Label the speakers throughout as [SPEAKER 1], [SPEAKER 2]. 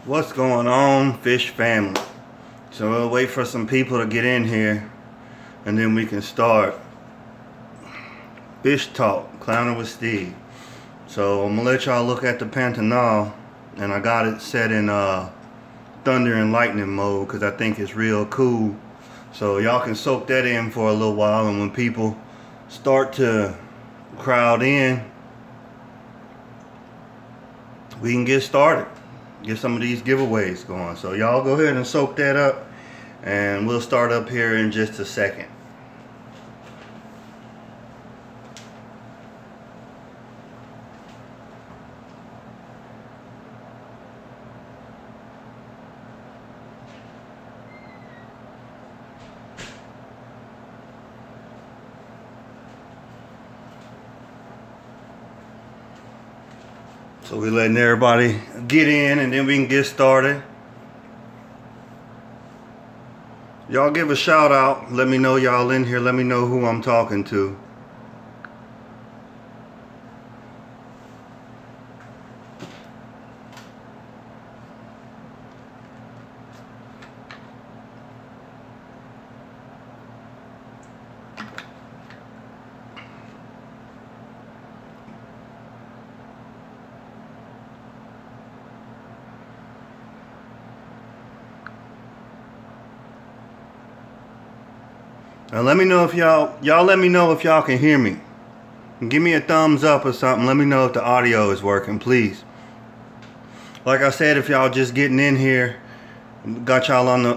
[SPEAKER 1] What's going on, fish family? So we'll wait for some people to get in here and then we can start fish talk, clowning with Steve. So I'm gonna let y'all look at the Pantanal, and I got it set in thunder and lightning mode because I think it's real cool. So y'all can soak that in for a little while, and when people start to crowd in, we can get started. Get some of these giveaways going. So y'all go ahead and soak that up, and we'll start up here in just a second. So we're letting everybody get in, and then we can get started. Y'all give a shout out. Let me know y'all in here. Let me know who I'm talking to. Now let me know if y'all let me know if y'all can hear me. Give me a thumbs up or something. Let me know if the audio is working, please. Like I said, if y'all just getting in here, got y'all on the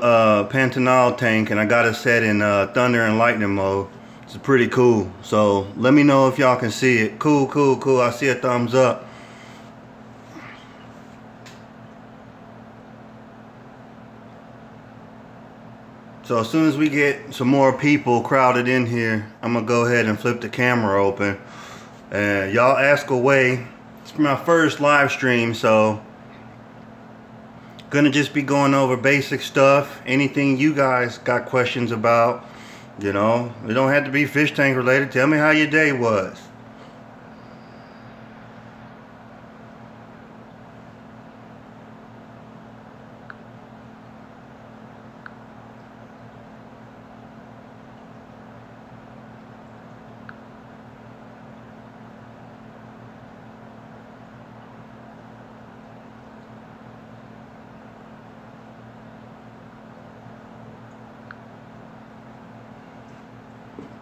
[SPEAKER 1] Pantanal tank, and I got it set in thunder and lightning mode. It's pretty cool. So let me know if y'all can see it. Cool, cool, cool. I see a thumbs up. So as soon as we get some more people crowded in here, I'm gonna go ahead and flip the camera open, and y'all ask away. It's my first live stream, so gonna just be going over basic stuff. Anything you guys got questions about, you know, it don't have to be fish tank related. Tell me how your day was.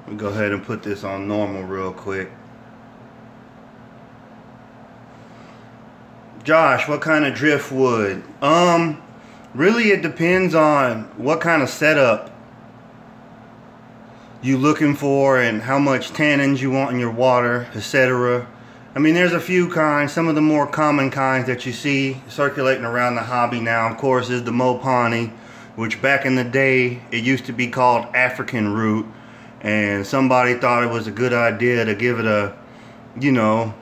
[SPEAKER 1] We go ahead and put this on normal real quick. Josh, what kind of driftwood? Really it depends on what kind of setup you looking for and how much tannins you want in your water, etc. I mean, there's a few kinds. Some of the more common kinds that you see circulating around the hobby now, of course, is the Mopani, which back in the day it used to be called African root. And somebody thought it was a good idea to give it a, you know,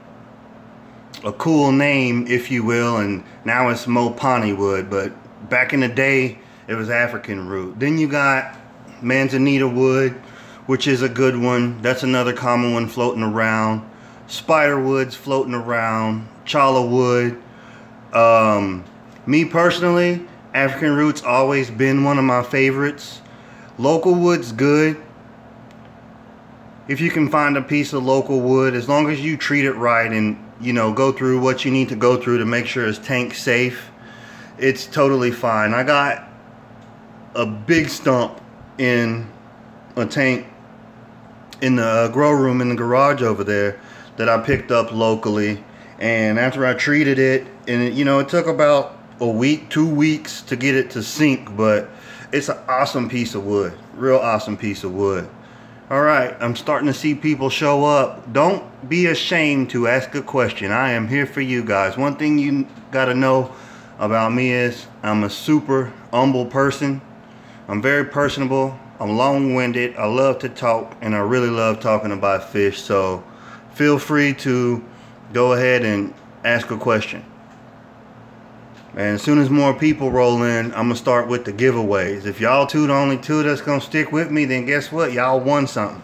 [SPEAKER 1] a cool name, if you will, and now it's Mopani wood, but back in the day it was African root. Then you got Manzanita wood, which is a good one. That's another common one floating around. Spider wood's floating around. Chala wood. Me personally, African root's always been one of my favorites. Local wood's good. If you can find a piece of local wood, as long as you treat it right and, you know, go through what you need to go through to make sure it's tank safe, it's totally fine. I got a big stump in a tank in the grow room in the garage over there that I picked up locally, and after I treated it, and it, you know, it took about a week, 2 weeks to get it to sink, but it's an awesome piece of wood, real awesome piece of wood. Alright, I'm starting to see people show up. Don't be ashamed to ask a question. I am here for you guys. One thing you gotta know about me is I'm a super humble person. I'm very personable. I'm long-winded. I love to talk, and I really love talking about fish. So feel free to go ahead and ask a question. And as soon as more people roll in, I'm gonna start with the giveaways. If y'all two the only two that's gonna stick with me, then guess what? Y'all won something.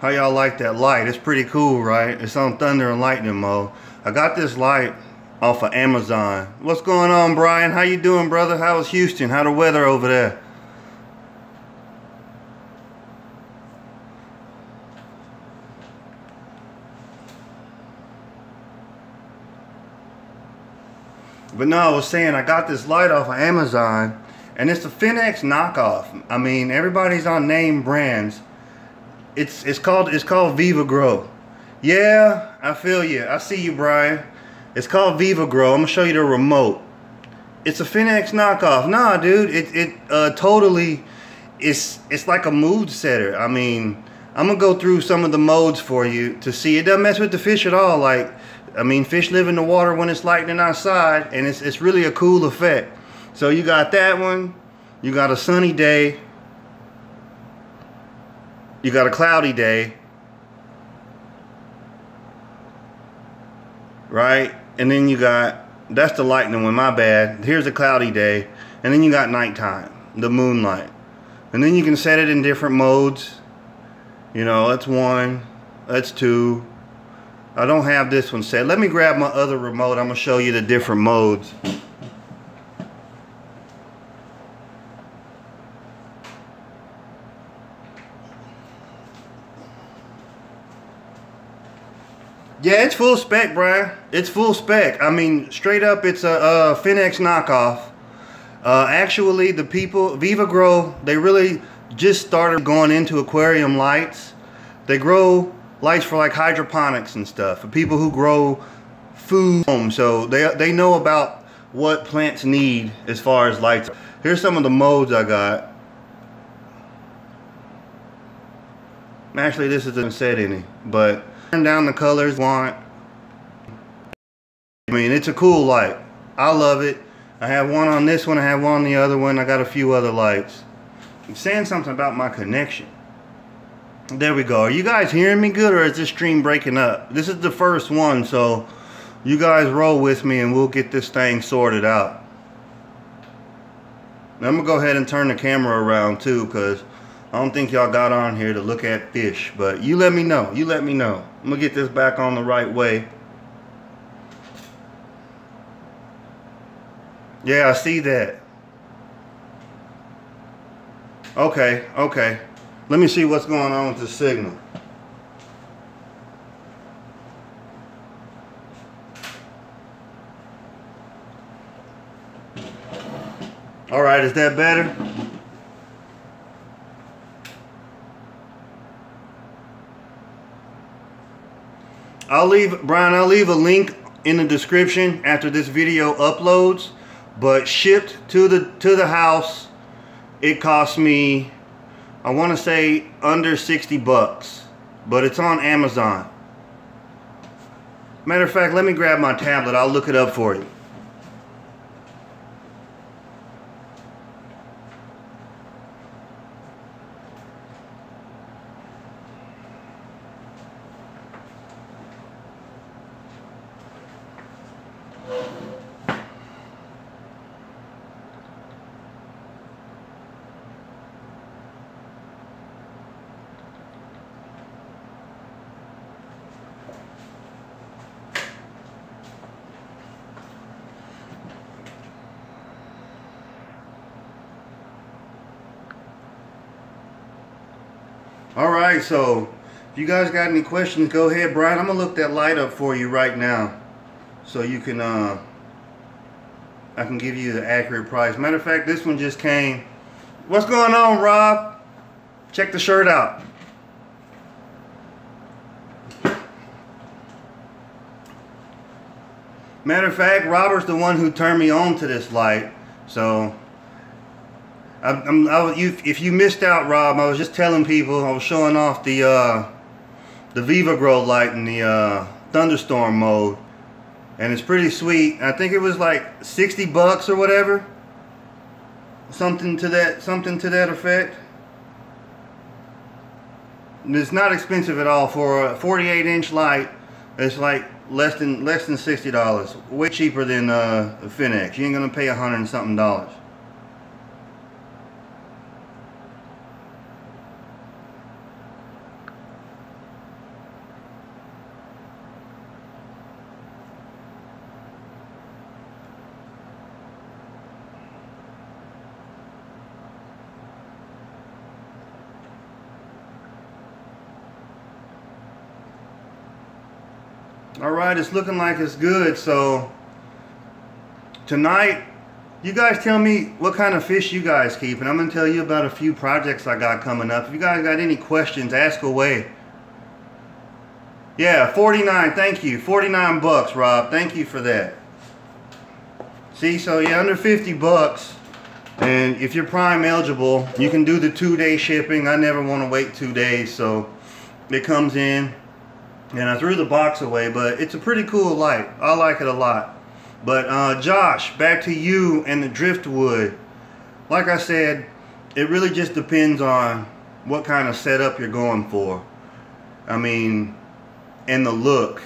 [SPEAKER 1] How y'all like that light? It's pretty cool, right? It's on thunder and lightning mode. I got this light off of Amazon. What's going on, Brian? How you doing, brother? How was Houston? How the weather over there? But no, I was saying I got this light off of Amazon, and it's a Finex knockoff. I mean, everybody's on name brands. It's called Viva Grow. Yeah, I feel you. I see you, Brian. It's called Viva Grow. I'm gonna show you the remote. It's a Finex knockoff. Nah, dude, it totally it's like a mood setter. I mean, I'm gonna go through some of the modes for you to see. It doesn't mess with the fish at all. Like, I mean, fish live in the water when it's lightning outside, and it's really a cool effect. So you got that one. You got a sunny day. You got a cloudy day. Right? And then you got, that's the lightning one, my bad. Here's a cloudy day. And then you got nighttime, the moonlight. And then you can set it in different modes. You know, that's 1, that's 2. I don't have this one set. Let me grab my other remote. I'm going to show you the different modes. Yeah, it's full spec, Brian. It's full spec. I mean, straight up, it's a Finex knockoff. Actually, the people, Viva Grow, they really just started going into aquarium lights. They grow lights for like hydroponics and stuff, for people who grow food home. So they know about what plants need as far as lights. Here's some of the modes I got. Actually, this isn't set any, but turn down the colors you want. I mean, it's a cool light. I love it. I have one on this one, I have one on the other one. I got a few other lights. I'm saying something about my connection. There we go. Are you guys hearing me good, or is this stream breaking up? This is the first one, so you guys roll with me and we'll get this thing sorted out. Now, I'm gonna go ahead and turn the camera around too, because I don't think y'all got on here to look at fish, but you let me know. You let me know. I'm gonna get this back on the right way. Yeah, I see that. Okay, okay. Let me see what's going on with the signal. All right, is that better? Brian, I'll leave a link in the description after this video uploads, but shipped to the house, it cost me, I want to say under 60 bucks, but it's on Amazon. Matter of fact, let me grab my tablet. I'll look it up for you. Alright, so if you guys got any questions, go ahead, Brian. I'm gonna look that light up for you right now, so you can I can give you the accurate price. Matter of fact, this one just came. What's going on, Rob? Check the shirt out. Matter of fact, Robert's the one who turned me on to this light. So if you missed out, Rob, I was just telling people, I was showing off the Viva Grow light in the thunderstorm mode, and it's pretty sweet. I think it was like 60 bucks or whatever, something to that effect. And it's not expensive at all for a 48-inch light. It's like less than $60, way cheaper than Finex. You ain't gonna pay $100 and something. All right, it's looking like it's good. So tonight, you guys tell me what kind of fish you guys keep, and I'm gonna tell you about a few projects I got coming up. If you guys got any questions, ask away. Yeah, 49, thank you. 49 bucks, Rob. Thank you for that. See, so yeah, under 50 bucks. And if you're Prime eligible, you can do the 2-day shipping. I never want to wait 2 days, so it comes in. And I threw the box away, but it's a pretty cool light. I like it a lot. But Josh, back to you and the driftwood. Like I said, it really just depends on what kind of setup you're going for. I mean, and the look.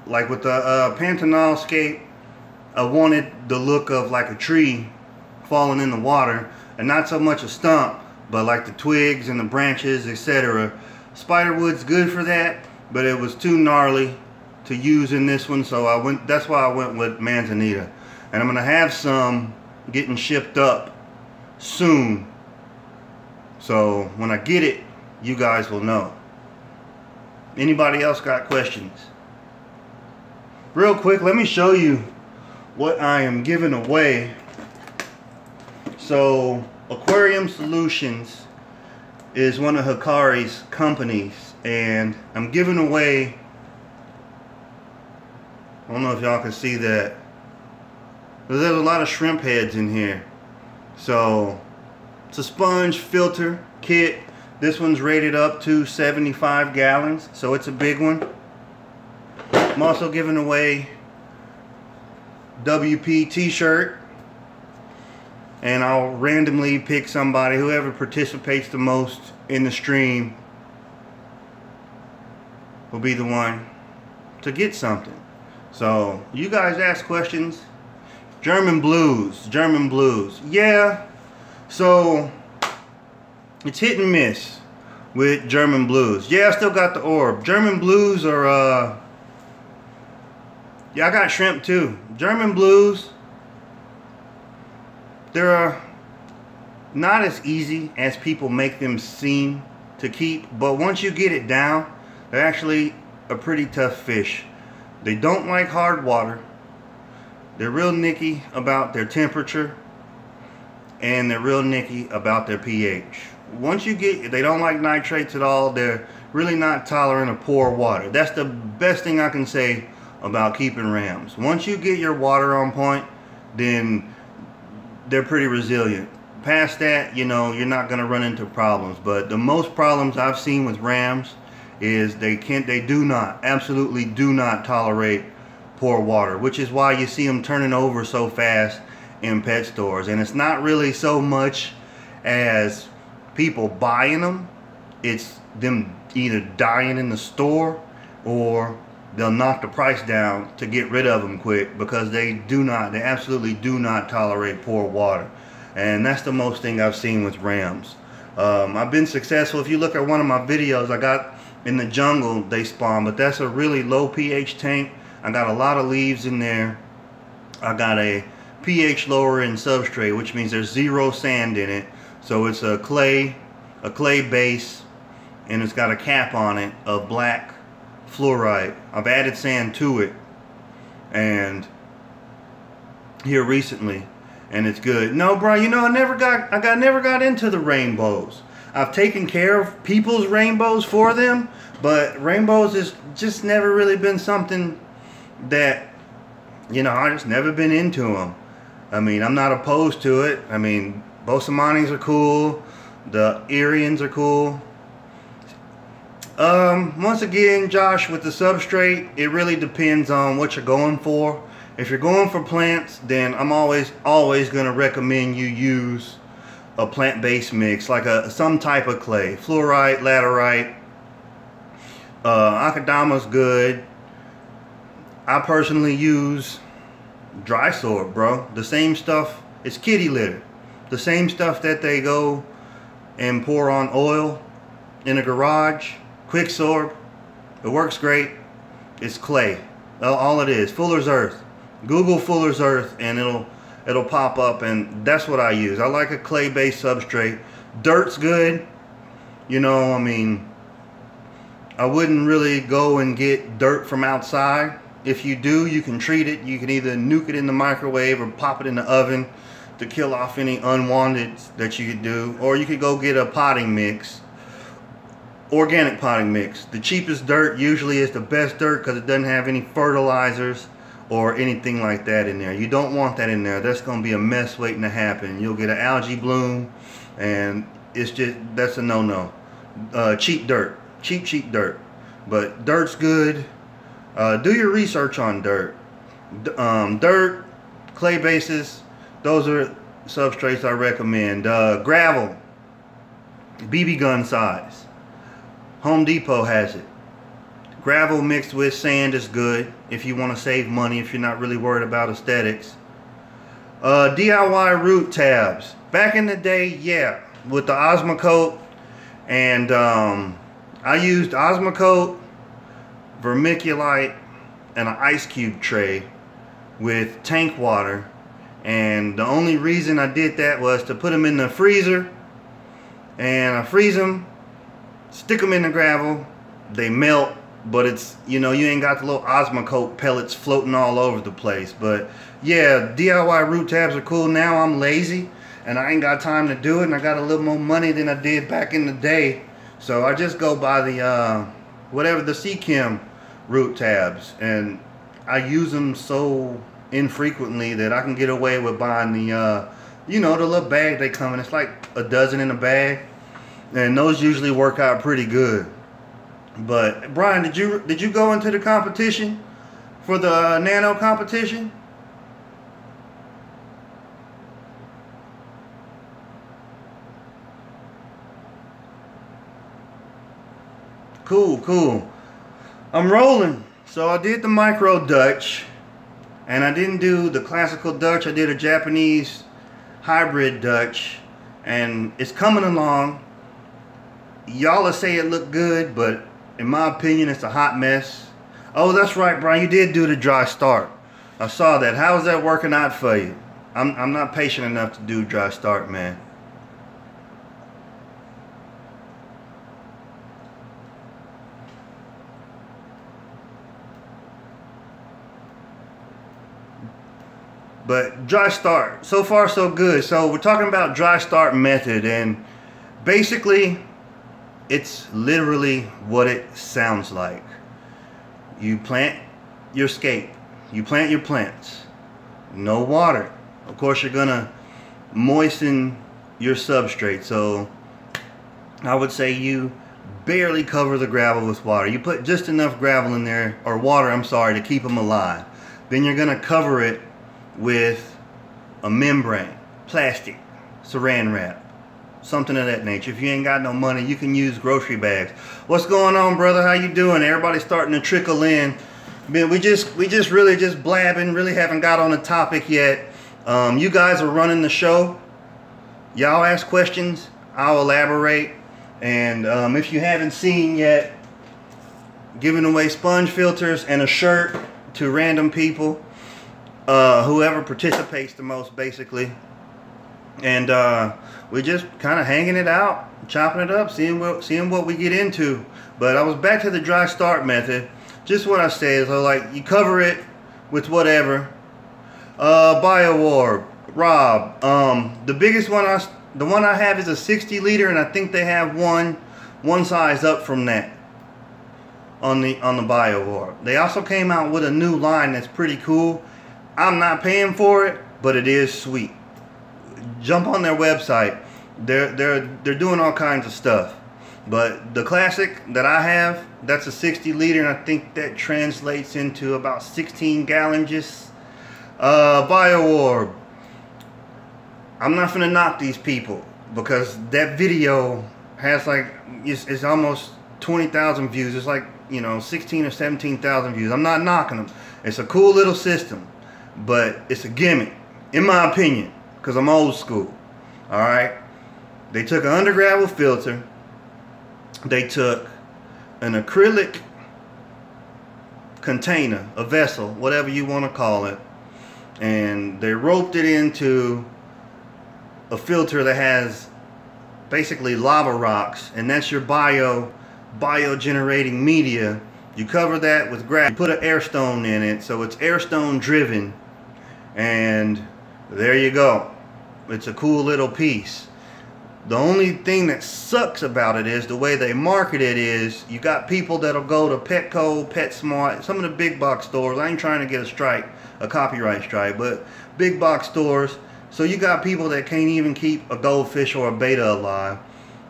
[SPEAKER 1] Like with the Pantanal Scape, I wanted the look of like a tree falling in the water, and not so much a stump, but like the twigs and the branches, etc. Spiderwood's good for that, but it was too gnarly to use in this one, so that's why I went with Manzanita. And I'm gonna have some getting shipped up soon, so when I get it, you guys will know. Anybody else got questions? Real quick, let me show you what I am giving away. So Aquarium Solutions is one of Hikari's companies, and I'm giving away, I don't know if y'all can see that, but there's a lot of shrimp heads in here. So it's a sponge filter kit. This one's rated up to 75 gallons, so it's a big one. I'm also giving away WP t-shirt, and I'll randomly pick somebody, whoever participates the most in the stream will be the one to get something. So you guys ask questions. German blues, yeah, so it's hit and miss with German blues. Yeah, I still got the orb. German blues are yeah, I got shrimp too. German blues, they're not as easy as people make them seem to keep, but once you get it down, they're actually a pretty tough fish. They don't like hard water. They're real nicky about their temperature, and they're real nicky about their pH. Once you get, they don't like nitrates at all. They're really not tolerant of poor water. That's the best thing I can say about keeping rams. Once you get your water on point, then they're pretty resilient. Past that, you know, you're not going to run into problems. But the most problems I've seen with rams is they absolutely do not tolerate poor water, which is why you see them turning over so fast in pet stores. And it's not really so much as people buying them, it's them either dying in the store, or they'll knock the price down to get rid of them quick, because they absolutely do not tolerate poor water. And that's the most thing I've seen with rams. I've been successful. If you look at one of my videos, I got in the jungle they spawn, but that's a really low pH tank. I got a lot of leaves in there. I got a pH lowering substrate, which means there's 0 sand in it. So it's a clay base, and it's got a cap on it of black fluorite. I've added sand to it, and here recently, and it's good. No, bro, you know, I never got into the rainbows. I've taken care of people's rainbows for them, but rainbows has just never really been something that, you know, I just never been into them. I mean, I'm not opposed to it. I mean, Bosemanis are cool. The Irians are cool. Once again, Josh, with the substrate, it really depends on what you're going for. If you're going for plants, then I'm always going to recommend you use a plant-based mix, like some type of clay. Fluorite, laterite, Akadama's good. I personally use dry sorb, bro. The same stuff, it's kitty litter. The same stuff that they go and pour on oil in a garage, quick sorb. It works great. It's clay. All it is. Fuller's Earth. Google Fuller's Earth and it'll pop up, and that's what I use. I like a clay-based substrate. Dirt's good. You know, I mean, I wouldn't really go and get dirt from outside. If you do, you can treat it. You can either nuke it in the microwave or pop it in the oven to kill off any unwanted that you could do. Or you could go get a potting mix, organic potting mix. The cheapest dirt usually is the best dirt because it doesn't have any fertilizers or anything like that in there. You don't want that in there. That's going to be a mess waiting to happen. You'll get an algae bloom, and that's a no-no. Cheap dirt. Cheap dirt. But dirt's good. Do your research on dirt. Dirt, clay bases, those are substrates I recommend. Gravel, BB gun size. Home Depot has it. Gravel mixed with sand is good if you want to save money, if you're not really worried about aesthetics. DIY root tabs. Back in the day, yeah, with the Osmocote, and I used Osmocote, vermiculite, and an ice cube tray with tank water, and the only reason I did that was to put them in the freezer, and I freeze them, stick them in the gravel, they melt, but it's, you know, you ain't got the little Osmocote pellets floating all over the place. But yeah, DIY root tabs are cool. Now I'm lazy and I ain't got time to do it, and I got a little more money than I did back in the day, so I just go buy the whatever, the Seachem root tabs, and I use them so infrequently that I can get away with buying the you know, the little bag they come in. It's like a dozen in a bag, and those usually work out pretty good. But Brian, did you go into the competition for the nano competition? Cool. I'm rolling. So I did the micro Dutch, and I didn't do the classical Dutch. I did a Japanese hybrid Dutch, and it's coming along. Y'all will say it looked good, but in my opinion, it's a hot mess. Oh, that's right, Brian. You did do the dry start. I saw that. How is that working out for you? I'm not patient enough to do dry start, man. But dry start, so far so good. So we're talking about dry start method, and basically it's literally what it sounds like. You plant your scape, you plant your plants, no water. Of course you're gonna moisten your substrate, so I would say you barely cover the gravel with water. You put just enough gravel in there, or water, I'm sorry, to keep them alive. Then you're gonna cover it with a membrane, plastic, saran wrap, something of that nature. If you ain't got no money, you can use grocery bags. What's going on, brother? How you doing? Everybody's starting to trickle in. Man, we just really just blabbing, really haven't got on the topic yet. You guys are running the show. Y'all ask questions, I'll elaborate. And if you haven't seen yet, giving away sponge filters and a shirt to random people. Whoever participates the most, basically. And we're just kind of hanging it out, chopping it up, seeing what we get into. But I was back to the dry start method. Just what I said, so like you cover it with whatever. BioOrb, Rob. The biggest one, the one I have is a 60 liter, and I think they have one size up from that on the BioOrb. They also came out with a new line that's pretty cool. I'm not paying for it, but it is sweet. Jump on their website. They're doing all kinds of stuff. But the classic that I have, that's a 60 liter, and I think that translates into about 16 gallons. BioOrb. I'm not gonna knock these people because that video has like it's almost 20,000 views. It's like, you know, 16 or 17,000 views. I'm not knocking them. It's a cool little system, but it's a gimmick, in my opinion, because I'm old school. Alright? They took an undergravel filter, they took an acrylic container, a vessel, whatever you want to call it, and they roped it into a filter that has basically lava rocks, and that's your bio generating media You cover that with grass. You put an air stone in it, so it's air stone driven, and there you go. It's a cool little piece. The only thing that sucks about it is the way they market it is you got people that'll go to Petco, PetSmart, some of the big box stores. I ain't trying to get a copyright strike, but big box stores. So you got people that can't even keep a goldfish or a betta alive,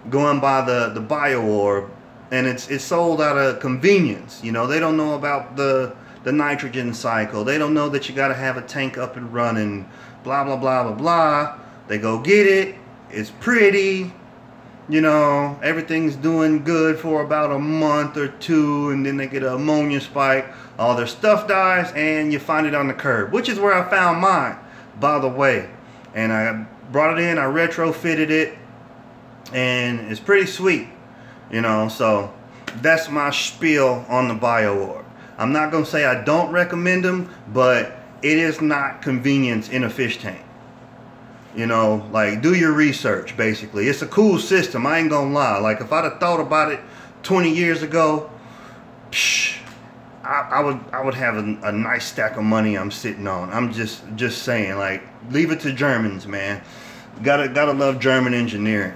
[SPEAKER 1] going by the BioOrb, and it's sold out of convenience. You know, they don't know about the nitrogen cycle. They don't know that you got to have a tank up and running, blah blah blah blah blah. They go get it. It's pretty, you know, everything's doing good for about a month or two, and then they get an ammonia spike, all their stuff dies, and you find it on the curb, which is where I found mine, by the way. And I brought it in, I retrofitted it, and it's pretty sweet, you know. So that's my spiel on the BioOrb. I'm not gonna say I don't recommend them, but it is not convenience in a fish tank. You know, like, do your research, basically. It's a cool system, I ain't gonna lie. Like, if I'd have thought about it 20 years ago, I would have a nice stack of money I'm sitting on. I'm just saying, like, leave it to Germans, man. Gotta love German engineering.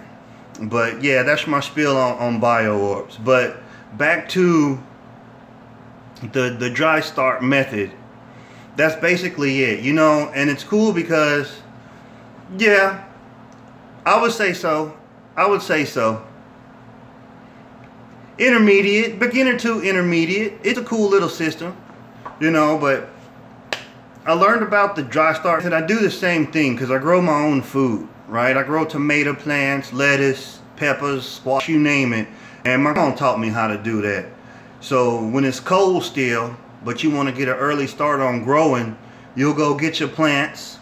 [SPEAKER 1] But yeah, that's my spiel on BioOrbs. But back to the dry start method. That's basically it, you know. And it's cool because, yeah, I would say so. I would say so. Intermediate, beginner to intermediate. It's a cool little system, you know. But I learned about the dry start, and I do the same thing because I grow my own food, right? I grow tomato plants, lettuce, peppers, squash, you name it. And my mom taught me how to do that. So when it's cold still, but you want to get an early start on growing, you'll go get your plants.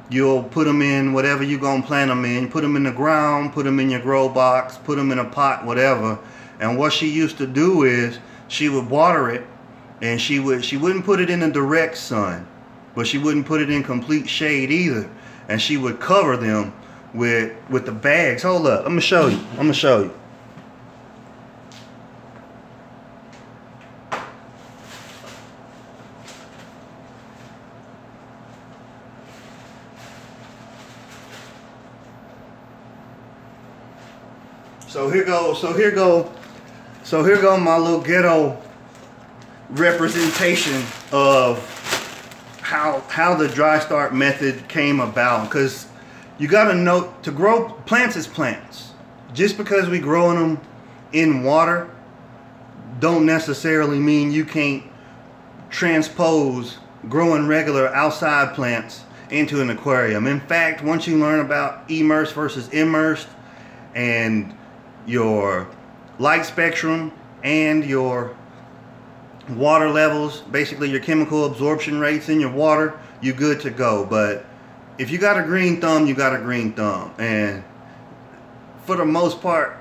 [SPEAKER 1] You'll put them in whatever you're going to plant them in. Put them in the ground, put them in your grow box, put them in a pot, whatever. And what she used to do is she would water it, and she wouldn't put it in the direct sun, but she wouldn't put it in complete shade either. And she would cover them with the bags. Hold up, I'm going to show you. I'm going to show you. So here go my little ghetto representation of how the dry start method came about. Because you gotta know, to grow plants is plants. Just because we growing them in water don't necessarily mean you can't transpose growing regular outside plants into an aquarium. In fact, once you learn about immersed versus immersed, and your light spectrum and your water levels, basically your chemical absorption rates in your water, you're good to go. But if you got a green thumb, you got a green thumb. And for the most part,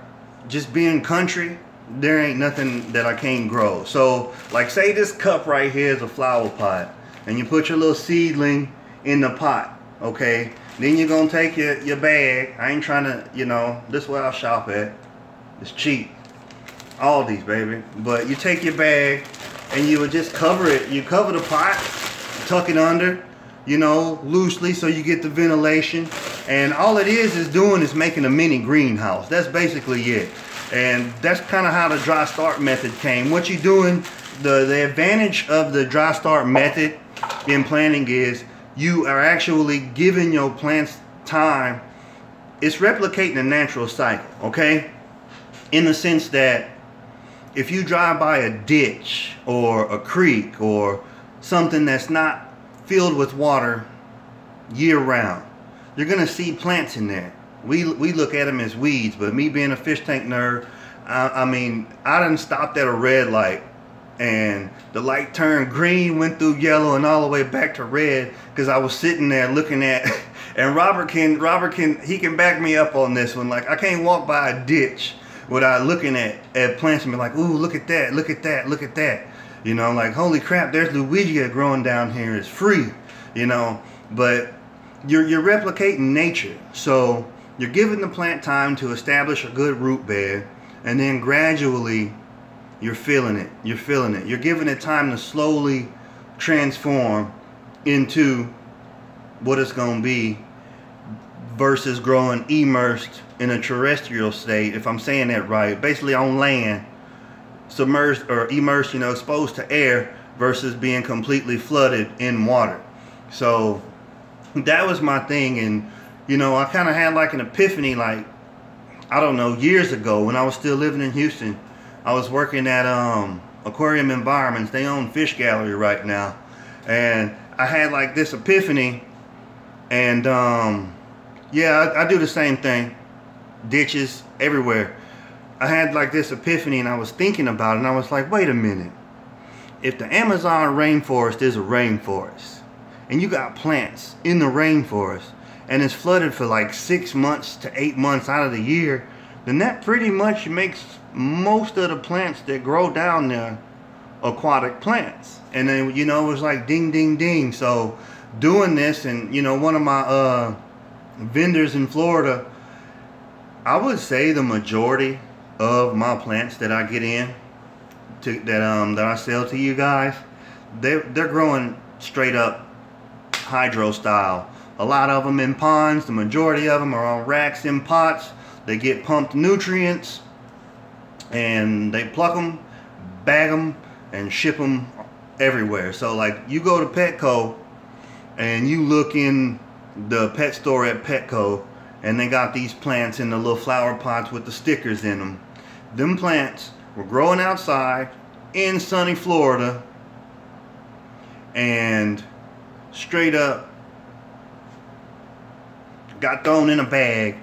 [SPEAKER 1] just being country, there ain't nothing that I can't grow. So like, say this cup right here is a flower pot, and you put your little seedling in the pot, okay? Then you're gonna take your bag. I ain't trying to, you know, this is where I shop at. It's cheap. Aldi's, baby. But you take your bag and you would just cover it. You cover the pot, tuck it under, you know, loosely, so you get the ventilation. And all it is doing is making a mini greenhouse. That's basically it. And that's kind of how the dry start method came. What you're doing, the advantage of the dry start method in planting is you are actually giving your plants time. It's replicating a natural cycle, okay? In the sense that if you drive by a ditch or a creek or something that's not filled with water year round, you're gonna see plants in there. We look at them as weeds, but me being a fish tank nerd, I mean, I done stopped at a red light and the light turned green, went through yellow, and all the way back to red because I was sitting there looking at, and Robert can back me up on this one. Like, I can't walk by a ditch without looking at plants and be like, ooh, look at that, look at that, look at that. You know, like, holy crap, there's Luigia growing down here. It's free, you know. But you're replicating nature. So you're giving the plant time to establish a good root bed, and then gradually you're feeling it. You're feeling it. You're giving it time to slowly transform into what it's going to be versus growing immersed in a terrestrial state, if I'm saying that right, basically on land, submerged or immersed, you know, exposed to air versus being completely flooded in water. So that was my thing. And you know, I kind of had like an epiphany, like, I don't know, years ago when I was still living in Houston. I was working at Aquarium Environments. They own Fish Gallery right now, and I had like this epiphany. And yeah, I do the same thing, ditches everywhere. I had like this epiphany, and I was thinking about it, and I was like, wait a minute, if the Amazon rainforest is a rainforest and you got plants in the rainforest and it's flooded for like 6 months to 8 months out of the year, then that pretty much makes most of the plants that grow down there aquatic plants. And then, you know, it was like ding ding ding. So doing this, and you know, one of my vendors in Florida, I would say the majority of my plants that I get in to that I sell to you guys, they're growing straight up hydro style. A lot of them in ponds. The majority of them are on racks in pots. They get pumped nutrients, and they pluck them, bag them, and ship them everywhere. So like, you go to Petco and you look in the pet store at Petco, and they got these plants in the little flower pots with the stickers in them. Them plants were growing outside in sunny Florida, and straight up got thrown in a bag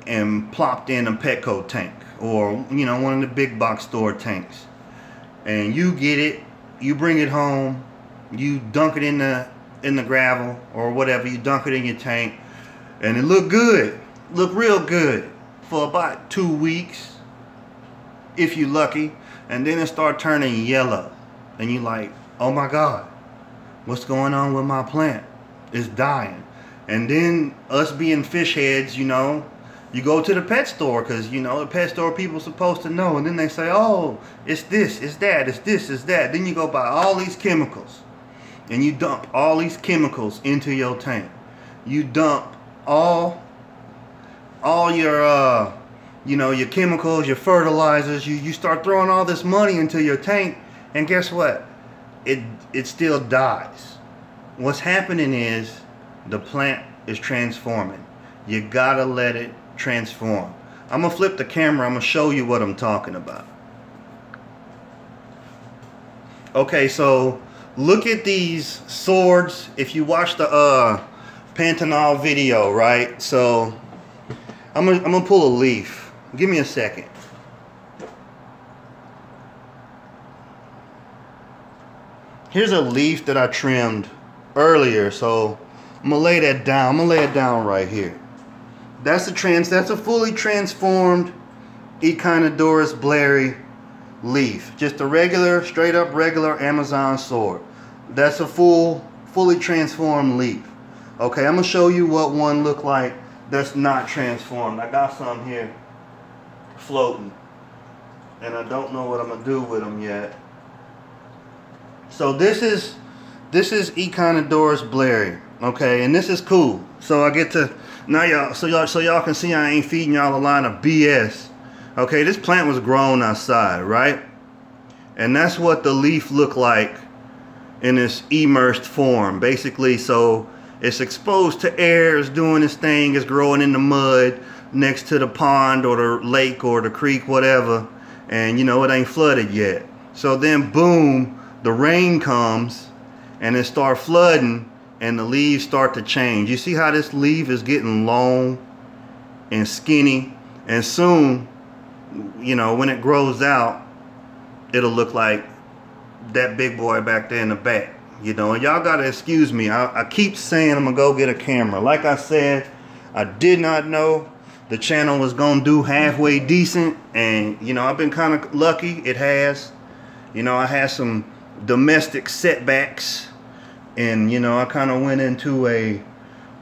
[SPEAKER 1] and plopped in a Petco tank, or you know, one of the big box store tanks. And you get it, you bring it home, you dunk it in the gravel or whatever, you dunk it in your tank, and it looked good, looked real good for about 2 weeks if you lucky, and then it start turning yellow, and you like, oh my God, what's going on with my plant? It's dying. And then us being fish heads, you know, you go to the pet store, because you know, the pet store people supposed to know, and then they say, oh, it's this, it's that, it's this, it's that. Then you go buy all these chemicals, and you dump all these chemicals into your tank. You dump all your you know, your chemicals, your fertilizers. You start throwing all this money into your tank, and guess what? It still dies. What's happening is the plant is transforming. You gotta let it transform. I'm gonna flip the camera. I'm gonna show you what I'm talking about. Okay, so look at these swords. If you watch the Pantanal video, right? So I'm gonna pull a leaf. Give me a second. Here's a leaf that I trimmed earlier, so I'm gonna lay that down. I'm gonna lay it down right here. That's a fully transformed Echinodorus blairi leaf. Just a regular, straight up regular Amazon sword. That's a fully transformed leaf. Okay, I'm gonna show you what one look like that's not transformed. I got some here floating, and I don't know what I'm gonna do with them yet. So this is Echinodorus blairi, okay, and this is cool. So I get to now y'all, so y'all can see I ain't feeding y'all a line of BS. Okay, this plant was grown outside, right? And that's what the leaf looked like in this immersed form, basically. So it's exposed to air, it's doing its thing, it's growing in the mud next to the pond or the lake or the creek, whatever, and you know, it ain't flooded yet. So then boom, the rain comes and it starts flooding, and the leaves start to change. You see how this leaf is getting long and skinny, and soon, you know, when it grows out, it'll look like that big boy back there in the back. You know, and y'all gotta excuse me. I keep saying I'm gonna go get a camera. Like I said, I did not know the channel was gonna do halfway decent, and you know, I've been kind of lucky. It has. You know, I had some domestic setbacks, and you know, I kind of went into a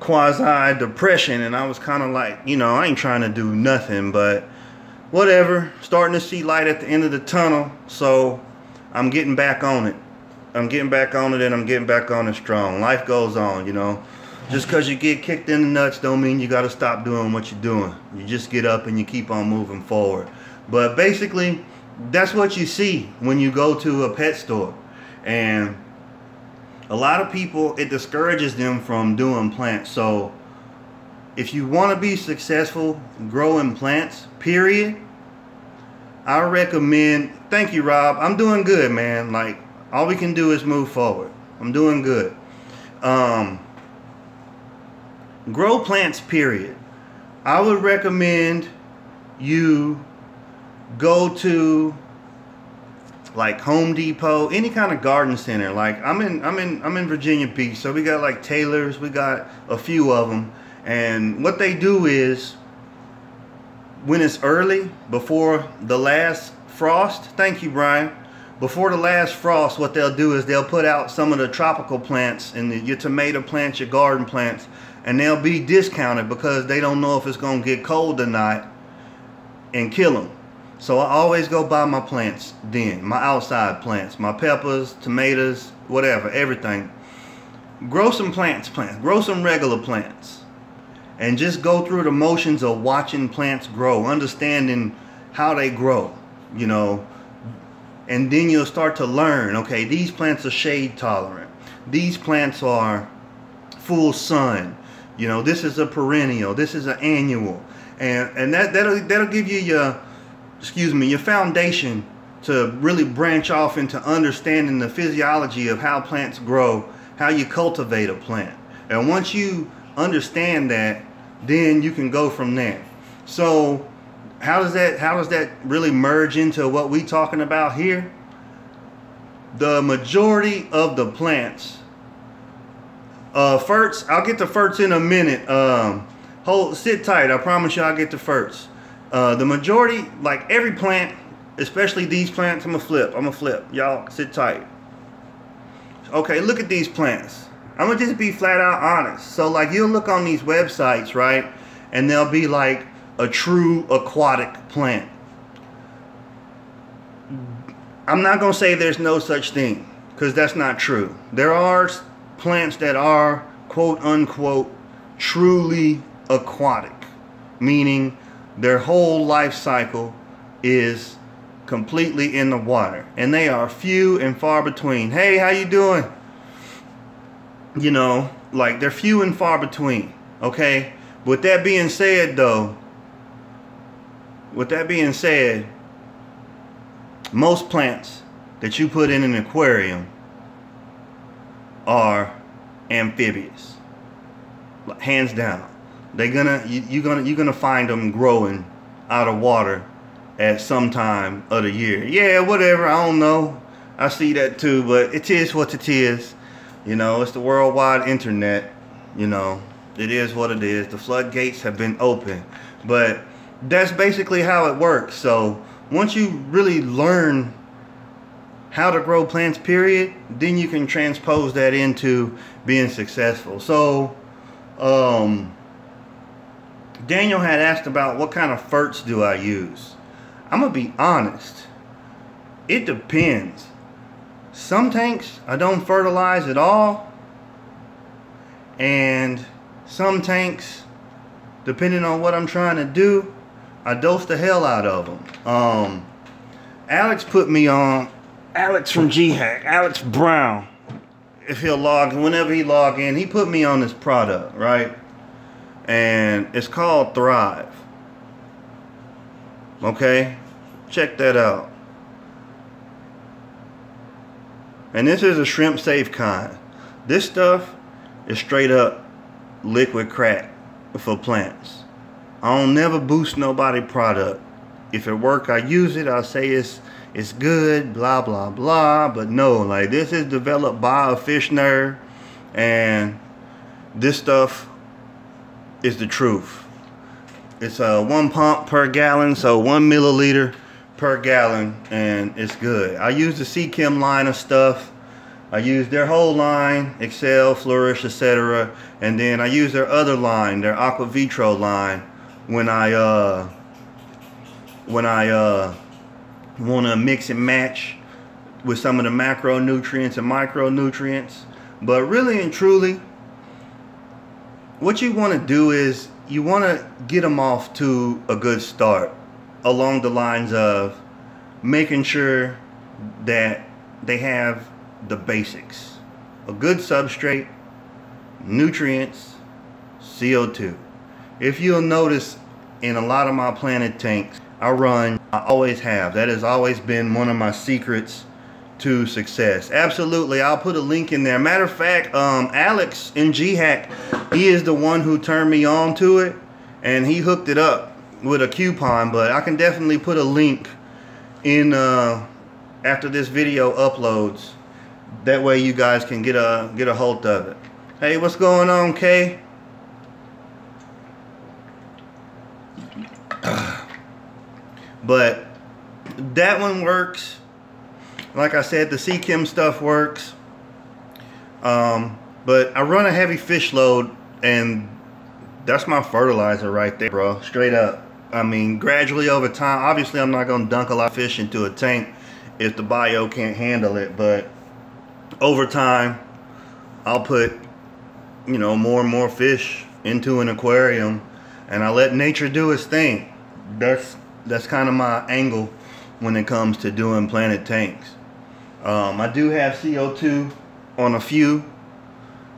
[SPEAKER 1] quasi depression, and I was kind of like, you know, I ain't trying to do nothing but whatever, starting to see light at the end of the tunnel. So I'm getting back on it. I'm getting back on it, and I'm getting back on it strong. Life goes on, you know. Just because you get kicked in the nuts don't mean you got to stop doing what you're doing. You just get up and you keep on moving forward. But basically, that's what you see when you go to a pet store. And a lot of people, it discourages them from doing plants. So if you want to be successful growing plants, period, I recommend, thank you, Rob. I'm doing good, man. Like, all we can do is move forward. I'm doing good. Grow plants, period. I would recommend you go to like Home Depot, any kind of garden center. Like I'm in Virginia Beach, so we got like Taylor's, we got a few of them. And what they do is, when it's early, before the last frost, thank you, Brian, before the last frost, what they'll do is they'll put out some of the tropical plants and your tomato plants, your garden plants, and they'll be discounted because they don't know if it's going to get cold or not and kill them. So I always go buy my plants then, my outside plants, my peppers, tomatoes, whatever, everything. Grow some plants, grow some regular plants. And just go through the motions of watching plants grow, understanding how they grow, you know. And then you'll start to learn, okay, these plants are shade tolerant. These plants are full sun. You know, this is a perennial, this is an annual. And that'll give you your, your foundation to really branch off into understanding the physiology of how plants grow, how you cultivate a plant. And once you understand that, then you can go from there. So how does that really merge into what we talking about here? The majority of the plants, ferts, I'll get to ferts in a minute. Sit tight, I promise you I'll get to ferts. The majority, like every plant, especially these plants, I'm gonna flip. Y'all sit tight. Okay, look at these plants. I'm gonna just be flat out honest. So like you'll look on these websites, right? And they'll be like a true aquatic plant. I'm not gonna say there's no such thing, because that's not true. There are plants that are quote unquote truly aquatic, meaning their whole life cycle is completely in the water, and they are few and far between. Hey, how you doing? You know, like they're few and far between. Okay, with that being said though, most plants that you put in an aquarium are amphibious, hands down. You're gonna find them growing out of water at some time of the year. Yeah, whatever, I don't know. I see that too, but it is what it is. You know, it's the worldwide internet. You know, it is what it is. The floodgates have been open. But that's basically how it works. So once you really learn how to grow plants, period, then you can transpose that into being successful. So Daniel had asked about what kind of ferts do I use. I'm gonna be honest, it depends. Some tanks I don't fertilize at all, and some tanks, depending on what I'm trying to do, I dose the hell out of them. Alex put me on, Alex from G-Hack, Alex Brown, if he'll whenever he log in, he put me on this product, right? And it's called Thrive. Okay, check that out. And this is a shrimp safe kind. This stuff is straight up liquid crack for plants. I don't never boost nobody product. If it work, I use it. I'll say it's good, blah blah blah. But no, like this is developed by a fish nerd, and this stuff is the truth. It's 1 pump per gallon, so 1 milliliter per gallon, and it's good. I use the Seachem line of stuff. I use their whole line, Excel, Flourish, etc. And then I use their other line, their Aqua Vitro line, when I when I want to mix and match with some of the macronutrients and micronutrients. But really and truly, what you want to do is you want to get them off to a good start along the lines of making sure that they have the basics: a good substrate, nutrients, CO2. If you'll notice, in a lot of my planted tanks I always have. That has always been one of my secrets to success. Absolutely, I'll put a link in there. Matter of fact, Alex in GHack, he is the one who turned me on to it, and he hooked it up with a coupon. But I can definitely put a link in after this video uploads. That way you guys can get a hold of it. Hey, what's going on, Kay? But that one works. Like I said, the Seachem stuff works. But I run a heavy fish load, and that's my fertilizer right there, bro. Straight up. I mean, gradually over time, obviously I'm not gonna dunk a lot of fish into a tank if the bio can't handle it, but over time I'll put, you know, more and more fish into an aquarium, and I let nature do its thing. That's kind of my angle when it comes to doing planted tanks. I do have CO2 on a few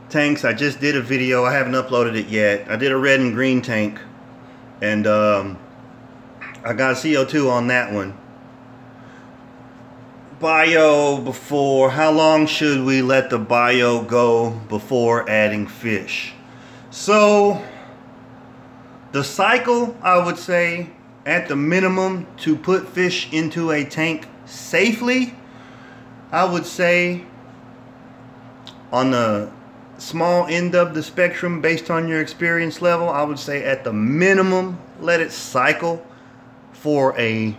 [SPEAKER 1] tanks. I just did a video. I haven't uploaded it yet. I did a red and green tank, and I got CO2 on that one. Bio before, how long should we let the bio go before adding fish? So the cycle, I would say, at the minimum, to put fish into a tank safely, I would say on the small end of the spectrum, based on your experience level, I would say at the minimum let it cycle for a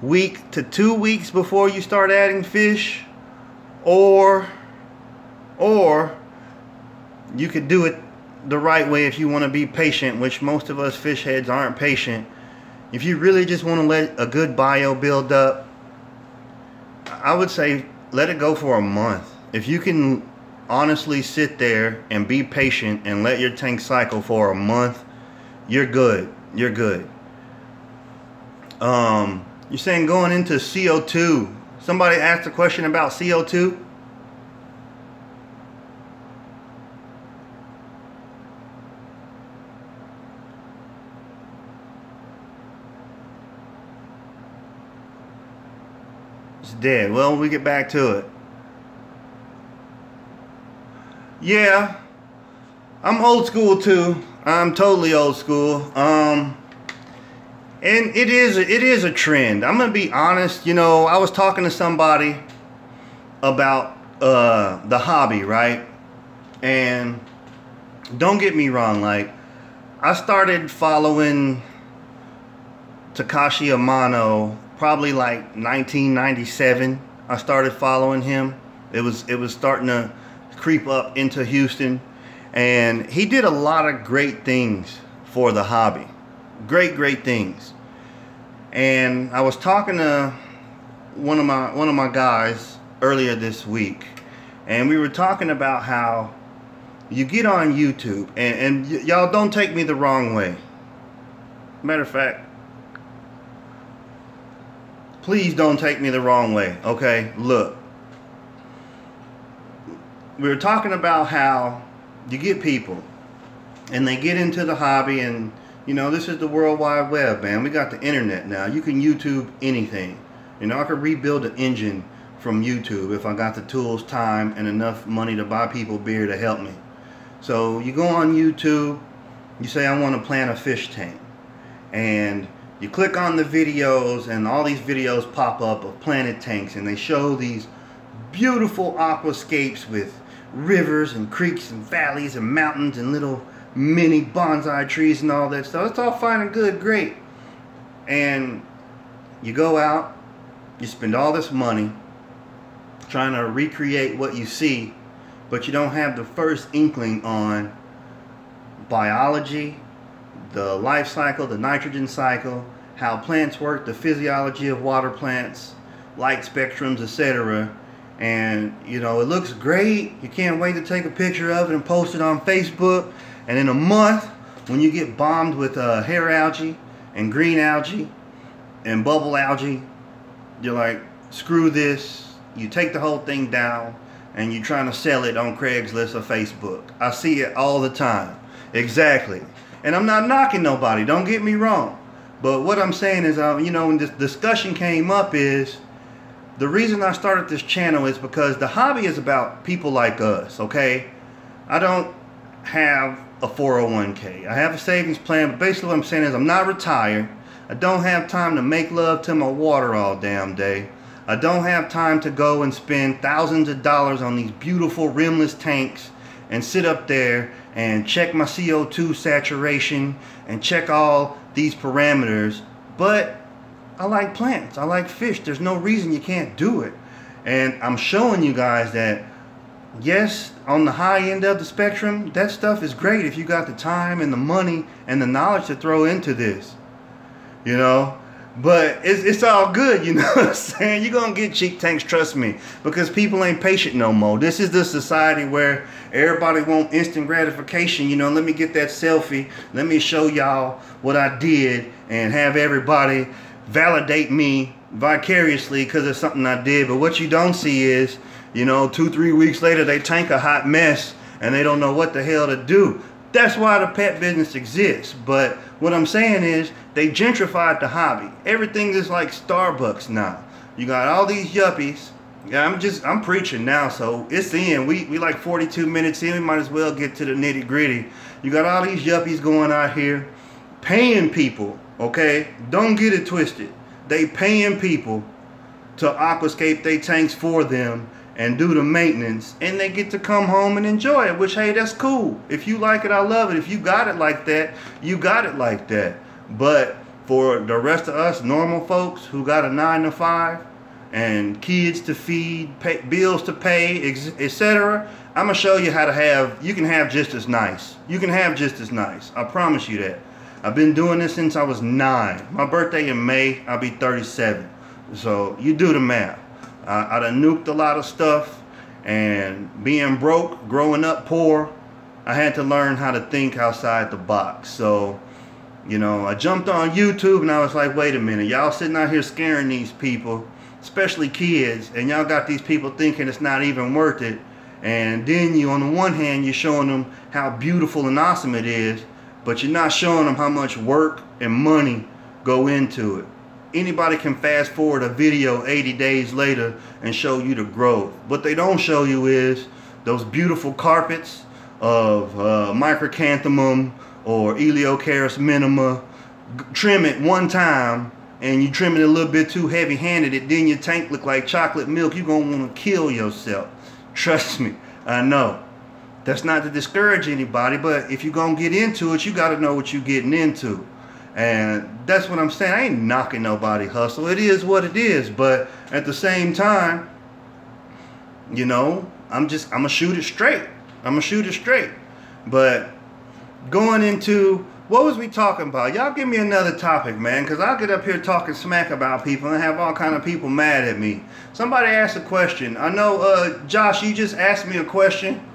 [SPEAKER 1] week to 2 weeks before you start adding fish, or you could do it the right way if you want to be patient, which most of us fish heads aren't patient. If you really just want to let a good bio build up, I would say let it go for a month. If you can honestly sit there and be patient and let your tank cycle for a month, you're good. You're good. You're saying going into CO2. Somebody asked a question about CO2. It's dead. Well, we get back to it. Yeah, I'm old school too. I'm totally old school. And it is a trend. I'm gonna be honest. You know, I was talking to somebody about the hobby, right? And don't get me wrong, like, I started following Takashi Amano probably like 1997. I started following him. It was starting to creep up into Houston, and he did a lot of great things for the hobby. Great things. And I was talking to one of my guys earlier this week, and we were talking about how you get on YouTube, and y'all don't take me the wrong way. Matter of fact, please don't take me the wrong way, okay? Look, we were talking about how you get people and they get into the hobby, and you know, this is the World Wide Web, man. We got the internet now. You can YouTube anything. You know, I could rebuild an engine from YouTube if I got the tools, time, and enough money to buy people beer to help me. So you go on YouTube, you say, I want to plant a fish tank, and you click on the videos, and all these videos pop up of planted tanks, and they show these beautiful aquascapes with rivers and creeks and valleys and mountains and little mini bonsai trees and all that stuff. It's all fine and good, great. And you go out, you spend all this money trying to recreate what you see, but you don't have the first inkling on biology, the life cycle, the nitrogen cycle, how plants work, the physiology of water plants, light spectrums, etc. And you know, it looks great. You can't wait to take a picture of it and post it on Facebook. And in a month, when you get bombed with hair algae and green algae and bubble algae, you're like, screw this. You take the whole thing down and you're trying to sell it on Craigslist or Facebook. I see it all the time. Exactly. And I'm not knocking nobody, don't get me wrong. But what I'm saying is, you know, when this discussion came up is, the reason I started this channel is because the hobby is about people like us, okay? I don't have a 401k. I have a savings plan, but basically what I'm saying is I'm not retired. I don't have time to make love to my water all damn day. I don't have time to go and spend thousands of dollars on these beautiful rimless tanks and sit up there and check my CO2 saturation and check all these parameters. But I like plants, I like fish. There's no reason you can't do it. And I'm showing you guys that, yes, on the high end of the spectrum, that stuff is great if you got the time and the money and the knowledge to throw into this, you know. But it's all good, you know what I'm saying? You're gonna get cheap tanks, trust me, because people ain't patient no more. This is the society where everybody want instant gratification. You know, let me get that selfie, let me show y'all what I did, and have everybody validate me vicariously because of something I did. But what you don't see is, you know, 2-3 weeks later they tank a hot mess and they don't know what the hell to do. That's why the pet business exists. But what I'm saying is, they gentrified the hobby. Everything is like Starbucks now. You got all these yuppies. Yeah, I'm preaching now, so it's in. We like 42 minutes in. We might as well get to the nitty gritty. You got all these yuppies going out here paying people, okay? Don't get it twisted. They paying people to aquascape their tanks for them and do the maintenance, and they get to come home and enjoy it, which, hey, that's cool. If you like it, I love it. If you got it like that, you got it like that. But for the rest of us normal folks who got a 9-to-5 and kids to feed, bills to pay, etc., I'm gonna show you how to have, you can have just as nice. You can have just as nice. I promise you that. I've been doing this since I was 9. My birthday in May, I'll be 37. So you do the math. I done nuked a lot of stuff, and being broke, growing up poor, I had to learn how to think outside the box. So, you know, I jumped on YouTube and I was like, wait a minute, y'all sitting out here scaring these people, especially kids, and y'all got these people thinking it's not even worth it. And then you, on the one hand, you're showing them how beautiful and awesome it is, but you're not showing them how much work and money go into it. Anybody can fast forward a video 80 days later and show you the growth. What they don't show you is those beautiful carpets of microcanthamum or Eliocharis minima. Trim it one time and you trim it a little bit too heavy-handed, then your tank look like chocolate milk. You're going to want to kill yourself. Trust me, I know. That's not to discourage anybody, but if you're going to get into it, you got to know what you're getting into. And that's what I'm saying. I ain't knocking nobody hustle. It is what it is. But at the same time, you know, I'm gonna shoot it straight. I'm gonna shoot it straight. But going into, what was we talking about? Y'all give me another topic, man, because I'll get up here talking smack about people and have all kind of people mad at me. Somebody asked a question. I know, Josh, you just asked me a question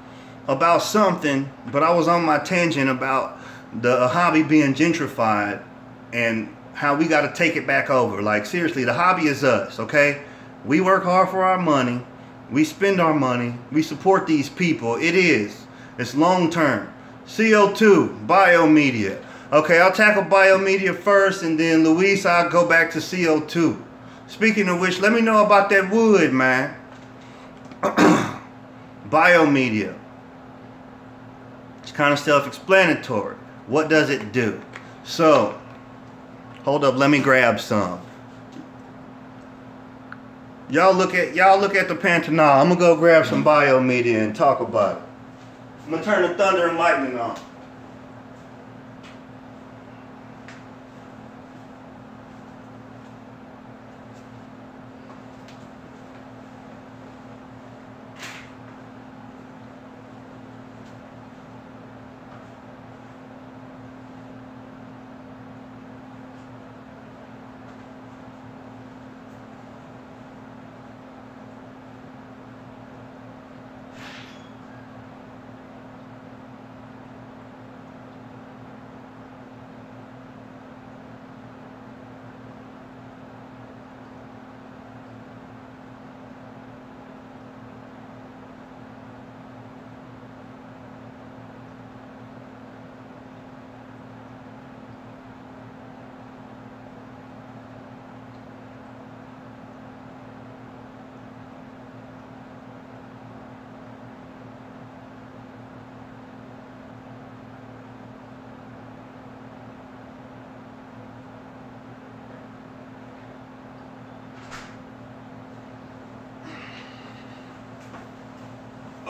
[SPEAKER 1] about something, but I was on my tangent about the hobby being gentrified and how we got to take it back over. Like, seriously, the hobby is us, okay? We work hard for our money. We spend our money. We support these people. It's long term. CO2, biomedia. Okay, I'll tackle biomedia first, and then Luis, I'll go back to CO2. Speaking of which, let me know about that wood, man. Biomedia. It's kind of self-explanatory. What does it do? So, hold up, let me grab some. Y'all look at the Pantanal. I'm gonna go grab some biomedia and talk about it. I'm gonna turn the thunder and lightning on.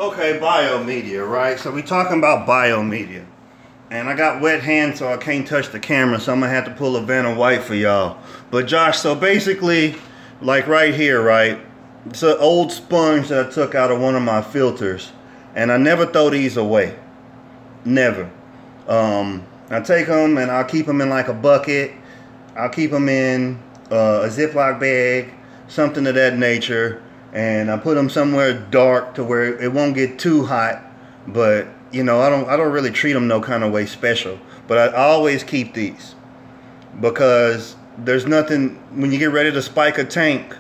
[SPEAKER 1] Okay, biomedia, right? So we talking about biomedia. And I got wet hands, so I can't touch the camera, so I'm gonna have to pull a Vanna White for y'all. But Josh, so basically, like right here, right? It's an old sponge that I took out of one of my filters. And I never throw these away. Never. I take them and I'll keep them in like a bucket. I'll keep them in a Ziploc bag, something of that nature. And I put them somewhere dark to where it won't get too hot. But you know, I don't really treat them no kind of way special. But I always keep these because there's nothing, when you get ready to spike a tank,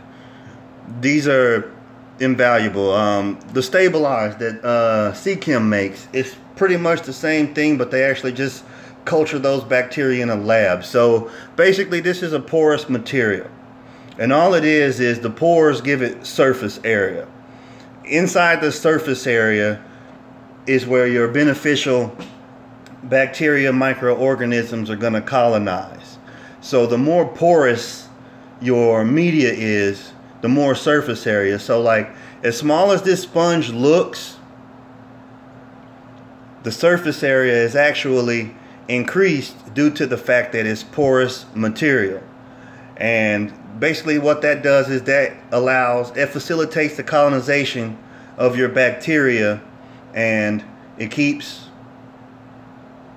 [SPEAKER 1] these are invaluable. The Stabilize that Seachem makes, it's pretty much the same thing, but they actually just culture those bacteria in a lab. So basically this is a porous material, and all it is the pores give it surface area. Inside the surface area is where your beneficial bacteria, microorganisms are going to colonize. So the more porous your media is, the more surface area. So like, as small as this sponge looks, the surface area is actually increased due to the fact that it's porous material. And basically what that does is it facilitates the colonization of your bacteria, and it keeps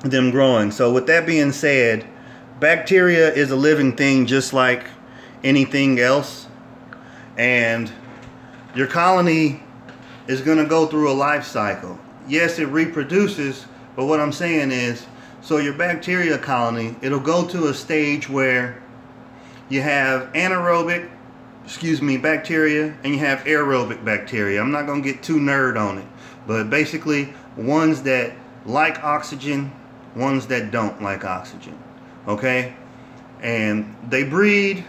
[SPEAKER 1] them growing. So with that being said, bacteria is a living thing just like anything else, and your colony is going to go through a life cycle. Yes, it reproduces, but what I'm saying is, so your bacteria colony, it'll go to a stage where you have anaerobic, bacteria, and you have aerobic bacteria. I'm not going to get too nerd on it, but basically ones that like oxygen, ones that don't like oxygen. Okay? And they breed,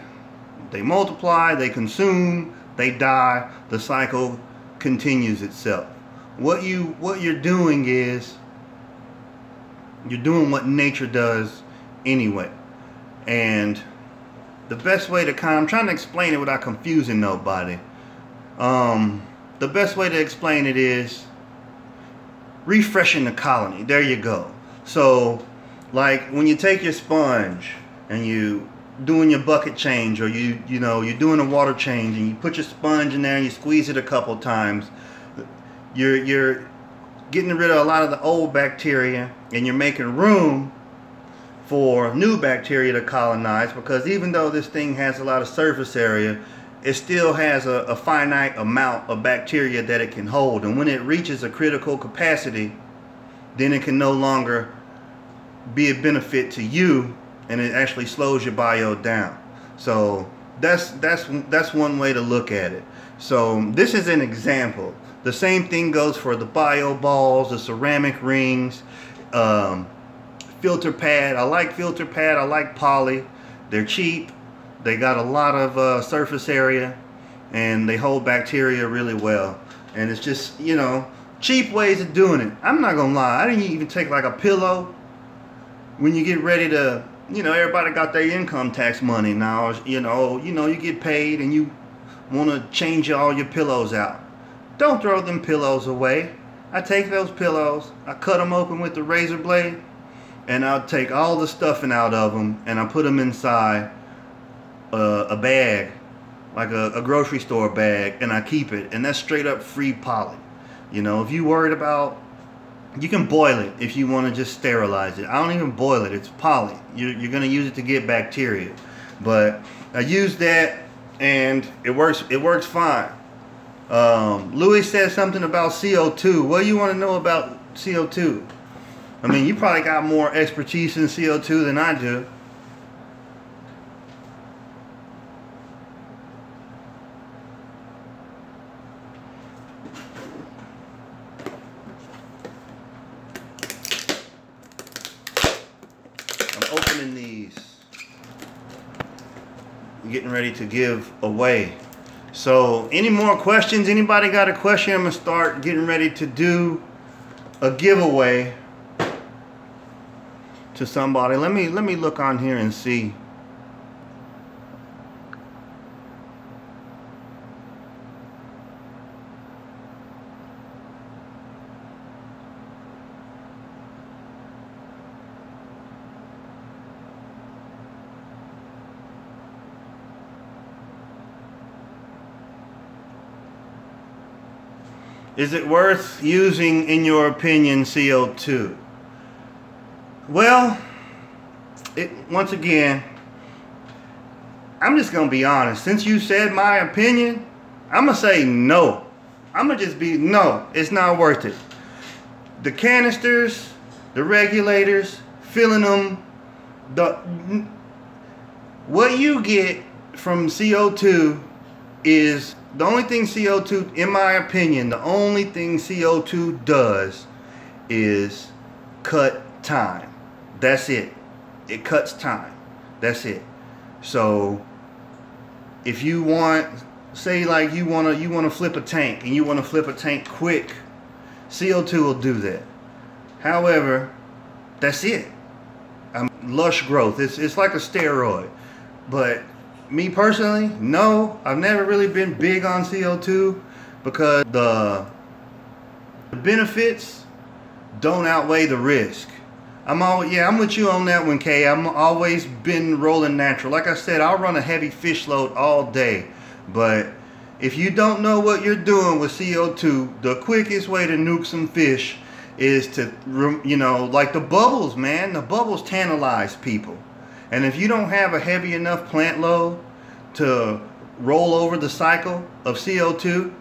[SPEAKER 1] they multiply, they consume, they die, the cycle continues itself. What you're doing is you're doing what nature does anyway. And the best way to I'm trying to explain it without confusing nobody. The best way to explain it is refreshing the colony. There you go. So like when you take your sponge and you doing your bucket change, or you're doing a water change, and you put your sponge in there and you squeeze it a couple times, you're getting rid of a lot of the old bacteria, and you're making room for new bacteria to colonize, because even though this thing has a lot of surface area, it still has a finite amount of bacteria that it can hold. And when it reaches a critical capacity, then it can no longer be a benefit to you, and it actually slows your bio down. So that's one way to look at it. So this is an example. The same thing goes for the bio balls, the ceramic rings, filter pad. I like filter pad. I like poly. They're cheap. They got a lot of surface area, and they hold bacteria really well. And it's just, cheap ways of doing it. I'm not gonna lie, I didn't even take like a pillow. When you get ready to, everybody got their income tax money now. You get paid and you want to change all your pillows out. Don't throw them pillows away. I take those pillows, I cut them open with the razor blade, and I'll take all the stuffing out of them, and I put them inside a bag, like a grocery store bag, and I keep it. And that's straight up free poly. If you worried about, you can boil it if you want to just sterilize it. I don't even boil it. It's poly. You're going to use it to get bacteria. But I use that, and it works fine. Louis said something about CO2. What do you want to know about CO2? I mean, you probably got more expertise in CO2 than I do. I'm opening these. I'm getting ready to give away. So, any more questions? Anybody got a question? I'm going to start getting ready to do a giveaway to somebody. Let me look on here and see. Is it worth using, in your opinion, CO2? Well, once again, I'm just going to be honest. Since you said my opinion, I'm going to say no. I'm going to just be, no, it's not worth it. The canisters, the regulators, filling them, what you get from CO2 is, the only thing CO2, in my opinion, the only thing CO2 does is cut time. That's it. It cuts time. That's it. So if you want, say like you want to flip a tank, and you want to flip a tank quick, CO2 will do that. However, that's it. Lush growth. It's like a steroid. But me personally, no, I've never really been big on CO2 because the benefits don't outweigh the risk. I'm with you on that one, Kay. I'm always been rolling natural. Like I said, I'll run a heavy fish load all day. But if you don't know what you're doing with CO2, the quickest way to nuke some fish is to, you know, like the bubbles, man. The bubbles tantalize people. And if you don't have a heavy enough plant load to roll over the cycle of CO2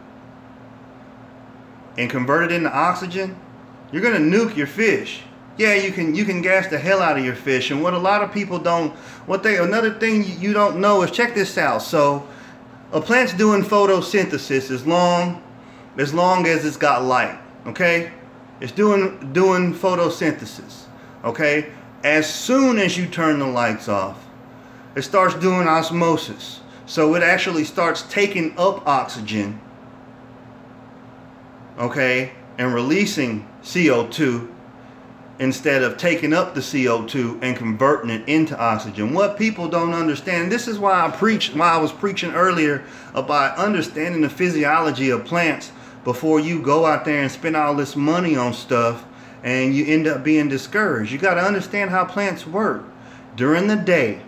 [SPEAKER 1] and convert it into oxygen, you're gonna nuke your fish. Yeah, you can gas the hell out of your fish. And what a lot of people don't, another thing you don't know is, check this out. So a plant's doing photosynthesis as long as it's got light. Okay, it's doing photosynthesis. Okay. As soon as you turn the lights off, it starts doing osmosis. So it actually starts taking up oxygen, okay, and releasing CO2 instead of taking up the CO2 and converting it into oxygen. What people don't understand, this is why I was preaching earlier about understanding the physiology of plants before you go out there and spend all this money on stuff and you end up being discouraged. You got to understand how plants work. During the day,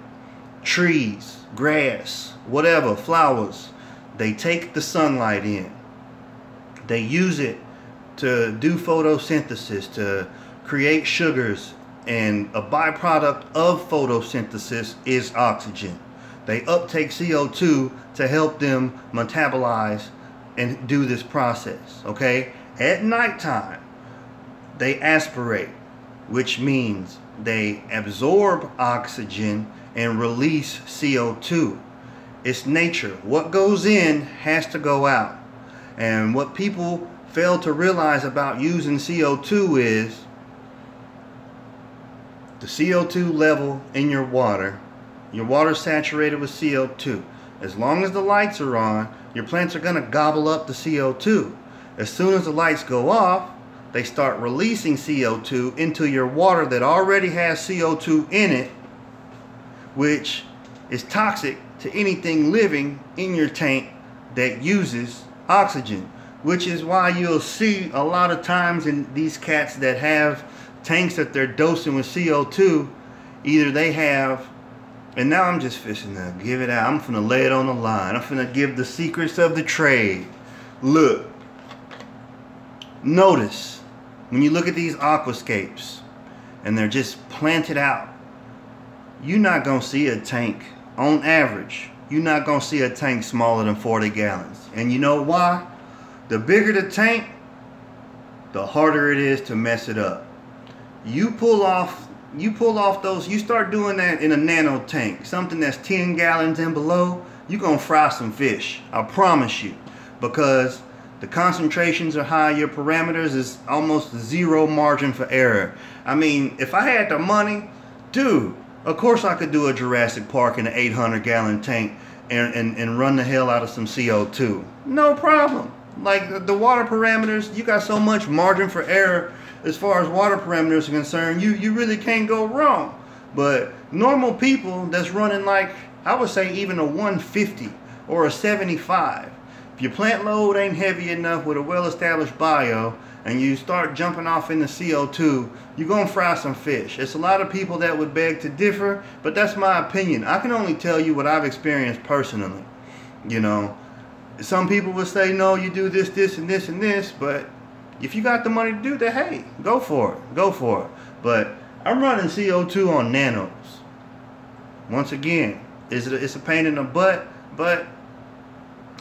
[SPEAKER 1] trees, grass, whatever, flowers, they take the sunlight in. They use it to do photosynthesis, to create sugars, and a byproduct of photosynthesis is oxygen. They uptake CO2 to help them metabolize and do this process, okay? At nighttime, they aspirate, which means they absorb oxygen and release CO2. It's nature. What goes in has to go out. And what people fail to realize about using CO2 is the CO2 level in your water is saturated with CO2. As long as the lights are on, your plants are going to gobble up the CO2. As soon as the lights go off, they start releasing CO2 into your water that already has CO2 in it, which is toxic to anything living in your tank that uses oxygen. Which is why you'll see a lot of times in these cats that have tanks that they're dosing with CO2, either they have, and now I'm just fishing to give it out. I'm finna lay it on the line. I'm finna give the secrets of the trade. Look, notice when you look at these aquascapes and they're just planted out, you're not gonna see a tank, on average, you're not gonna see a tank smaller than 40 gallons. And you know why? The bigger the tank, the harder it is to mess it up. You pull off those, you start doing that in a nano tank, something that's 10 gallons and below, you're gonna fry some fish. I promise you. Because the concentrations are high, your parameters is almost zero margin for error. I mean, if I had the money, dude, of course I could do a Jurassic Park in an 800-gallon tank and run the hell out of some CO2. No problem. Like the water parameters, you got so much margin for error as far as water parameters are concerned, you really can't go wrong. But normal people that's running, like, I would say even a 150 or a 75, if your plant load ain't heavy enough with a well-established bio and you start jumping off into CO2, you're gonna fry some fish. It's a lot of people that would beg to differ, but that's my opinion. I can only tell you what I've experienced personally. You know, Some people would say, no, you do this, this, and this, and this, but if you got the money to do that, hey, go for it. Go for it. But I'm running CO2 on nanos. Once again, it's a pain in the butt, but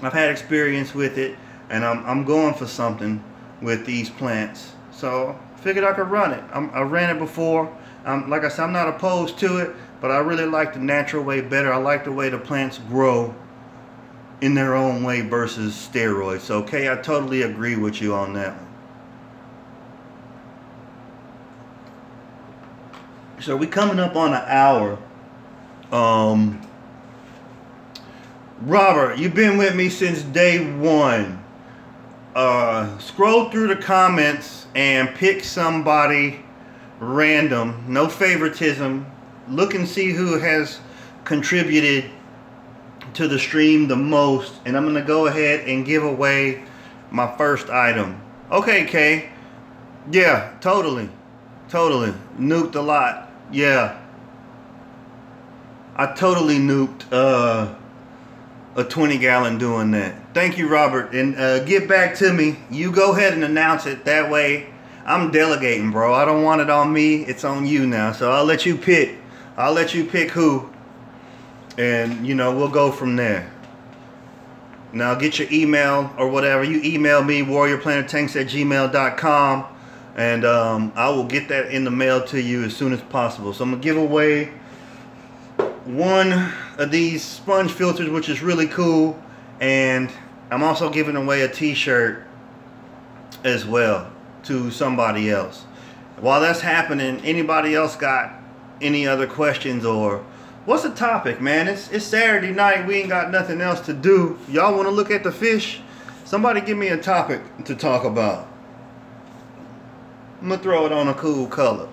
[SPEAKER 1] I've had experience with it, and I'm going for something with these plants. So figured I could run it. I ran it before. Like I said, I'm not opposed to it, but I really like the natural way better. I like the way the plants grow in their own way versus steroids. So, okay, I totally agree with you on that one. So we coming up on an hour. Robert, you've been with me since day one. Scroll through the comments and pick somebody random, no favoritism. Look and see who has contributed to the stream the most, and I'm gonna go ahead and give away my first item. Okay, Kay. Yeah, totally nuked a lot. Yeah, I totally nuked a 20-gallon doing that. Thank you, Robert, and get back to me. You go ahead and announce it. That way I'm delegating, bro. I don't want it on me. It's on you now. So I'll let you pick. I'll let you pick who, and you know, we'll go from there. Now get your email or whatever. You email me, warriorplanetanks@gmail.com, and I will get that in the mail to you as soon as possible. So I'm gonna give away one of these sponge filters, which is really cool, and I'm also giving away a t-shirt as well to somebody else. While that's happening, anybody else got any other questions, or what's the topic, man? It's Saturday night. We ain't got nothing else to do. Y'all want to look at the fish? Somebody give me a topic to talk about. I'm gonna throw it on a cool color.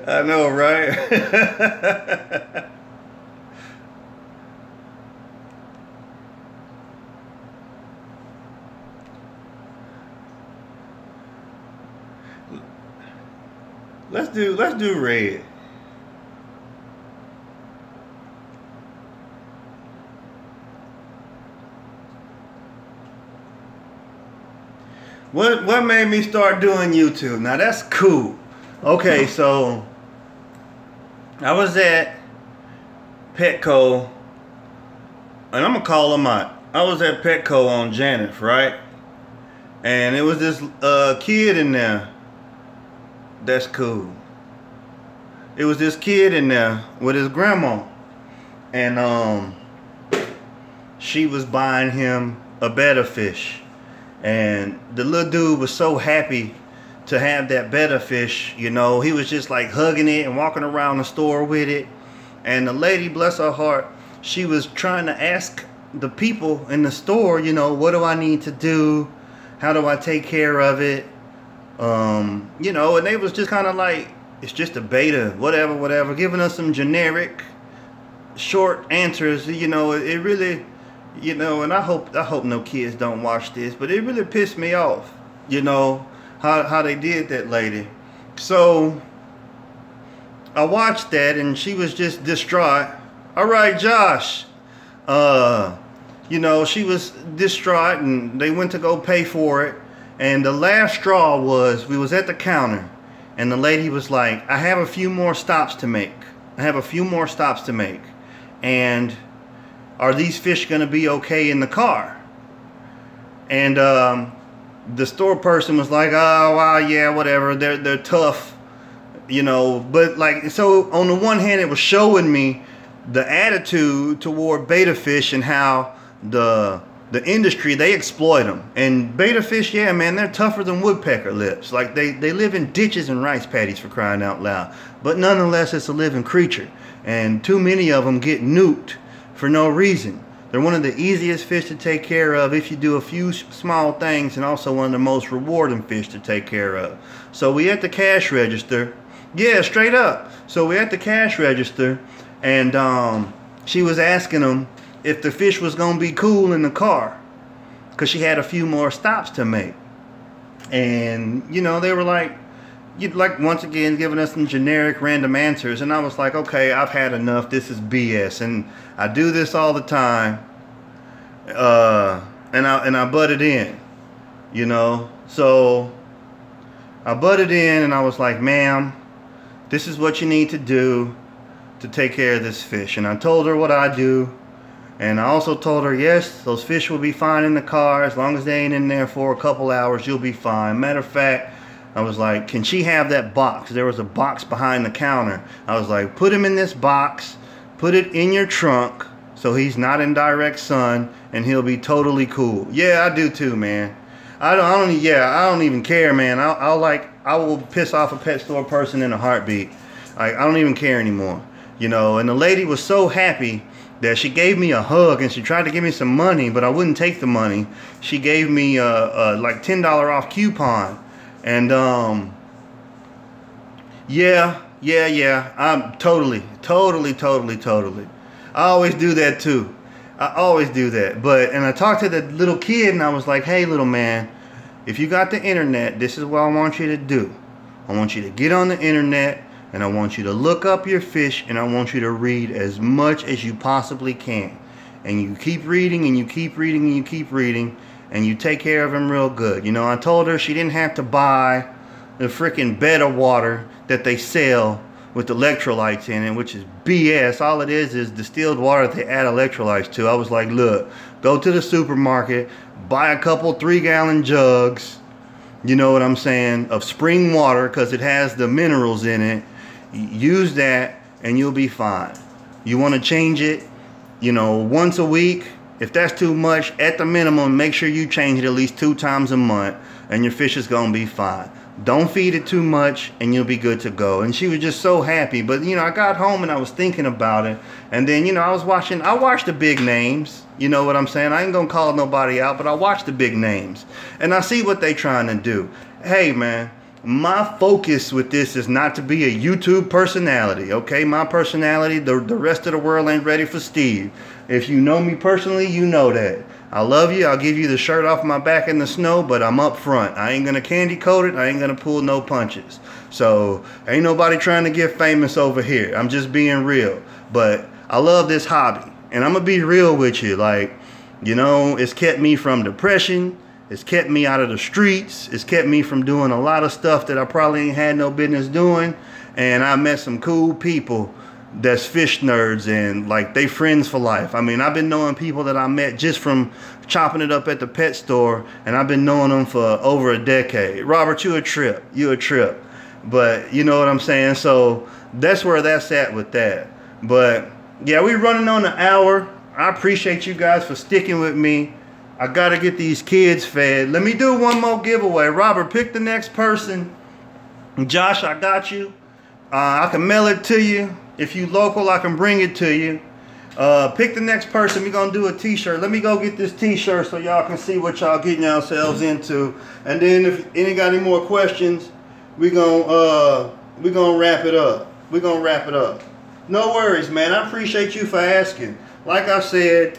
[SPEAKER 1] I know, right? Let's do red. What made me start doing YouTube? Now that's cool. Okay, so I was at Petco, and I'm gonna call them out. I was at Petco on Janeth, right? And it was this kid in there. That's cool. It was this kid in there with his grandma, and she was buying him a betta fish, and the little dude was so happy to have that betta fish. You know, he was just like hugging it and walking around the store with it. And the lady, bless her heart, she was trying to ask the people in the store, you know, what do I need to do? How do I take care of it? You know, and they was just kind of like, it's just a beta, whatever, giving us some generic short answers. You know, it really, you know, and I hope no kids don't watch this, but it really pissed me off, you know, how they did that lady. So I watched that, and she was just distraught. All right, Josh. You know, she was distraught, and they went to go pay for it. And the last straw was, we was at the counter, and the lady was like, I have a few more stops to make. And are these fish going to be okay in the car? And the store person was like, oh, wow, yeah, whatever. They're tough, you know. But like, so on the one hand, it was showing me the attitude toward betta fish and how the industry, they exploit them. And betta fish, yeah, man, they're tougher than woodpecker lips. Like they live in ditches and rice paddies, for crying out loud. But nonetheless, it's a living creature, and too many of them get nuked for no reason. They're one of the easiest fish to take care of if you do a few small things, and also one of the most rewarding fish to take care of. So we at the cash register. Yeah, straight up. So we at the cash register, and she was asking them, if the fish was gonna be cool in the car, because she had a few more stops to make. And you know, they were like, you'd like, once again, giving us some generic random answers. And I was like, okay, I've had enough. This is BS. And I do this all the time. And I butted in, you know. So I butted in and I was like, ma'am, this is what you need to do to take care of this fish. And I told her what I do. And I also told her, yes, those fish will be fine in the car. As long as they ain't in there for a couple hours, you'll be fine. Matter of fact, I was like, can she have that box? There was a box behind the counter. I was like, put him in this box, put it in your trunk so he's not in direct sun, and he'll be totally cool. Yeah, I do too, man. I don't even care, man. I will piss off a pet store person in a heartbeat. I don't even care anymore, you know. And the lady was so happy that she gave me a hug, and she tried to give me some money, but I wouldn't take the money. She gave me like $10 off coupon. And yeah, I'm totally. I always do that too. I always do that. And I talked to the little kid and I was like, hey little man, if you got the internet, this is what I want you to do. I want you to get on the internet and I want you to look up your fish and I want you to read as much as you possibly can. And you keep reading and you keep reading and you keep reading. And you take care of him real good. You know, I told her she didn't have to buy the freaking bed of water that they sell with electrolytes in it, which is BS. All it is distilled water that they add electrolytes to. I was like, look, go to the supermarket, buy a couple 3-gallon jugs, you know what I'm saying, of spring water, because it has the minerals in it. Use that and you'll be fine. You want to change it, you know, once a week. If that's too much, at the minimum, make sure you change it at least 2 times a month and your fish is going to be fine. Don't feed it too much and you'll be good to go. And she was just so happy. But, you know, I got home and I was thinking about it. And then, you know, I watched the big names. You know what I'm saying? I ain't going to call nobody out, but I watch the big names. And I see what they trying to do. Hey, man. My focus with this is not to be a YouTube personality, okay? My personality, the rest of the world ain't ready for Steve. If you know me personally, you know that. I love you. I'll give you the shirt off my back in the snow, but I'm up front. I ain't going to candy coat it. I ain't going to pull no punches. So ain't nobody trying to get famous over here. I'm just being real. But I love this hobby. And I'm going to be real with you. Like, you know, it's kept me from depression. It's kept me out of the streets. It's kept me from doing a lot of stuff that I probably ain't had no business doing. And I met some cool people that's fish nerds and like they friends for life. I mean, I've been knowing people that I met just from chopping it up at the pet store, and I've been knowing them for over a decade. Robert, you a trip. You a trip. But you know what I'm saying? So that's where that's at with that. But yeah, we running on an hour. I appreciate you guys for sticking with me. I gotta get these kids fed. Let me do one more giveaway. Robert, pick the next person. Josh, I got you. I can mail it to you. If you local, I can bring it to you. Pick the next person. We're gonna do a t-shirt. Let me go get this t-shirt so y'all can see what y'all getting yourselves into. And then if any got any more questions, we're gonna wrap it up. We're gonna wrap it up. No worries, man. I appreciate you for asking. Like I said,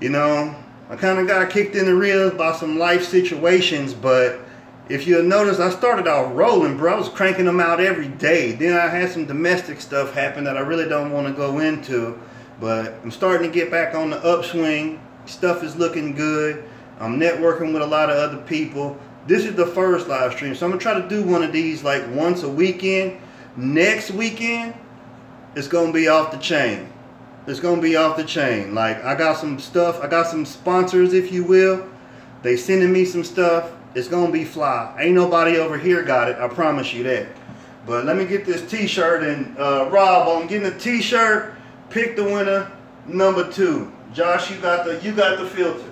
[SPEAKER 1] you know, I kind of got kicked in the ribs by some life situations, but if you'll notice, I started out rolling, bro. I was cranking them out every day. Then I had some domestic stuff happen that I really don't want to go into, but I'm starting to get back on the upswing. Stuff is looking good. I'm networking with a lot of other people. This is the first live stream, so I'm going to try to do one of these like once a weekend. Next weekend, it's going to be off the chain. It's going to be off the chain. Like, I got some stuff. I got some sponsors, if you will. They sending me some stuff. It's going to be fly. Ain't nobody over here got it. I promise you that. But let me get this t-shirt. And Rob, on getting the t-shirt, pick the winner, number 2. Josh, you got the filter.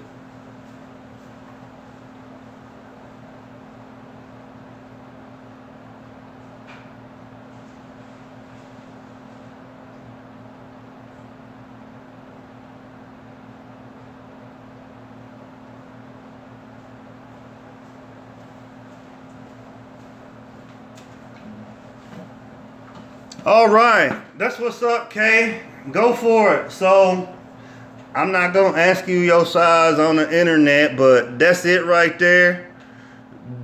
[SPEAKER 1] All right, that's what's up, Kay. Go for it. So I'm not gonna ask you your size on the internet, but that's it right there.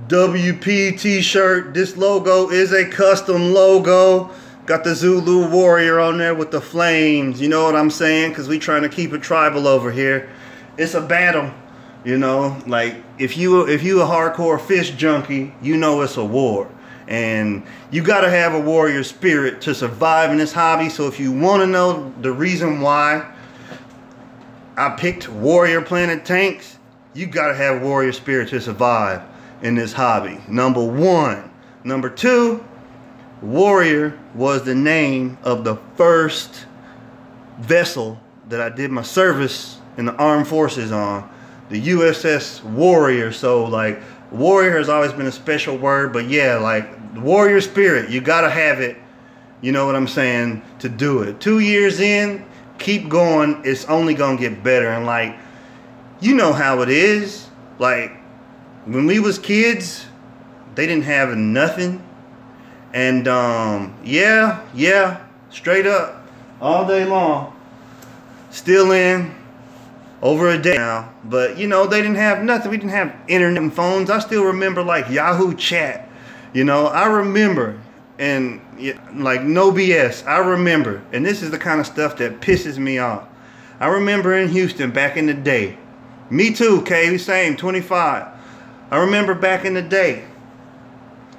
[SPEAKER 1] WP t-shirt. This logo is a custom logo. Got the Zulu warrior on there with the flames. You know what I'm saying? Because we trying to keep it tribal over here. It's a battle. You know, like if you a hardcore fish junkie, you know it's a war. And you got to have a warrior spirit to survive in this hobby. So if you want to know the reason why I picked Warrior Planet tanks, you got to have warrior spirit to survive in this hobby. Number one. Number two, Warrior was the name of the first vessel that I did my service in the armed forces on, the USS Warrior. So like warrior has always been a special word, but yeah, like warrior spirit, you gotta have it, you know what I'm saying, to do it. 2 years in, keep going, it's only gonna get better. And like, you know how it is, like when we was kids, they didn't have nothing. And yeah, straight up, all day long, still in over a day now. But you know, they didn't have nothing. We didn't have internet and phones. I still remember like Yahoo Chat. You know, I remember, and like no BS, I remember. And this is the kind of stuff that pisses me off. I remember in Houston back in the day. Me too, Kay, same, 25. I remember back in the day,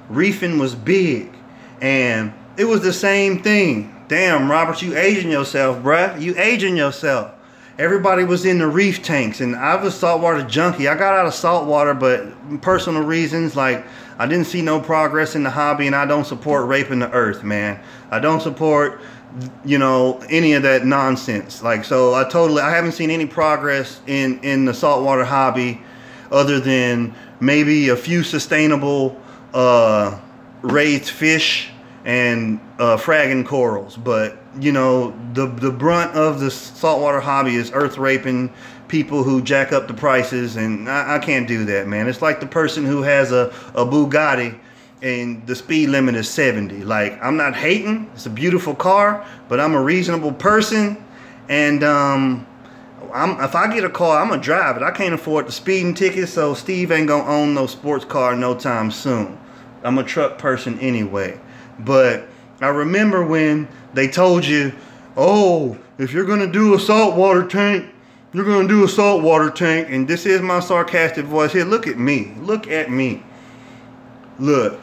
[SPEAKER 1] reefing was big, and it was the same thing. Damn, Robert, you aging yourself, bruh. You aging yourself. Everybody was in the reef tanks, and I was saltwater junkie. I got out of saltwater, but personal reasons, like I didn't see no progress in the hobby, and I don't support raping the earth, man. I don't support, you know, any of that nonsense. Like, so I haven't seen any progress in the saltwater hobby other than maybe a few sustainable raised fish and fragging corals. But you know, the brunt of the saltwater hobby is earth raping people who jack up the prices, and I can't do that, man. It's like the person who has a Bugatti and the speed limit is 70. Like, I'm not hating, it's a beautiful car, but I'm a reasonable person, and if I get a car, I'm gonna drive it. I can't afford the speeding ticket, so Steve ain't gonna own no sports car no time soon. I'm a truck person anyway. But I remember when they told you, oh, if you're gonna do a saltwater tank, you're gonna do a saltwater tank. And this is my sarcastic voice here. Look at me. Look at me. Look,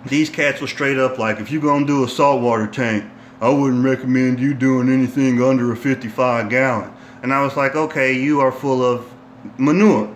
[SPEAKER 1] these cats were straight up like, if you're gonna do a saltwater tank, I wouldn't recommend you doing anything under a 55 gallon. And I was like, okay, you are full of manure.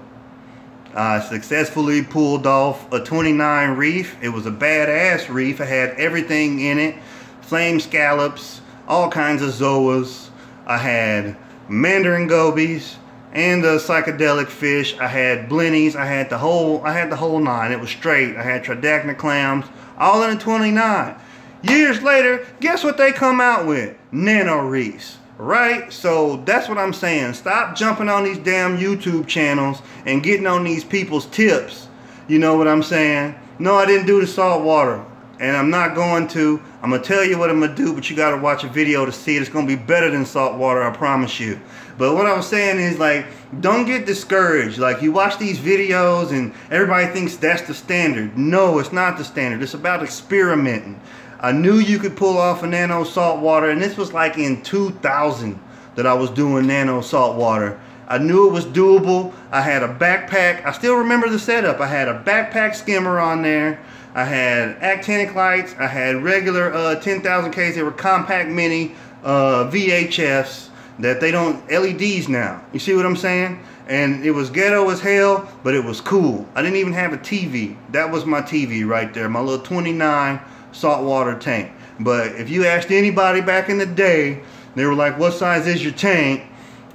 [SPEAKER 1] I successfully pulled off a 29 reef. It was a badass reef. I had everything in it. Flame scallops, all kinds of zoas. I had mandarin gobies and the psychedelic fish. I had blennies. I had the whole nine. It was straight. I had tridacna clams, all in a 29. Years later, guess what they come out with? Nano reefs. Right? So that's what I'm saying. Stop jumping on these damn YouTube channels and getting on these people's tips. You know what I'm saying? No, I didn't do the salt water, and I'm not going to. I'm going to tell you what I'm going to do, but you got to watch a video to see it. It's going to be better than salt water, I promise you. But what I'm saying is, like, don't get discouraged. Like, you watch these videos and everybody thinks that's the standard. No, it's not the standard. It's about experimenting. I knew you could pull off a nano saltwater, and this was like in 2000 that I was doing nano saltwater. I knew it was doable. I had a backpack. I still remember the setup. I had a backpack skimmer on there. I had actinic lights. I had regular 10,000Ks. They were compact mini VHFs that they don't, LEDs now. You see what I'm saying? And it was ghetto as hell, but it was cool. I didn't even have a TV. That was my TV right there, my little 29 saltwater tank. But if you asked anybody back in the day, they were like, what size is your tank?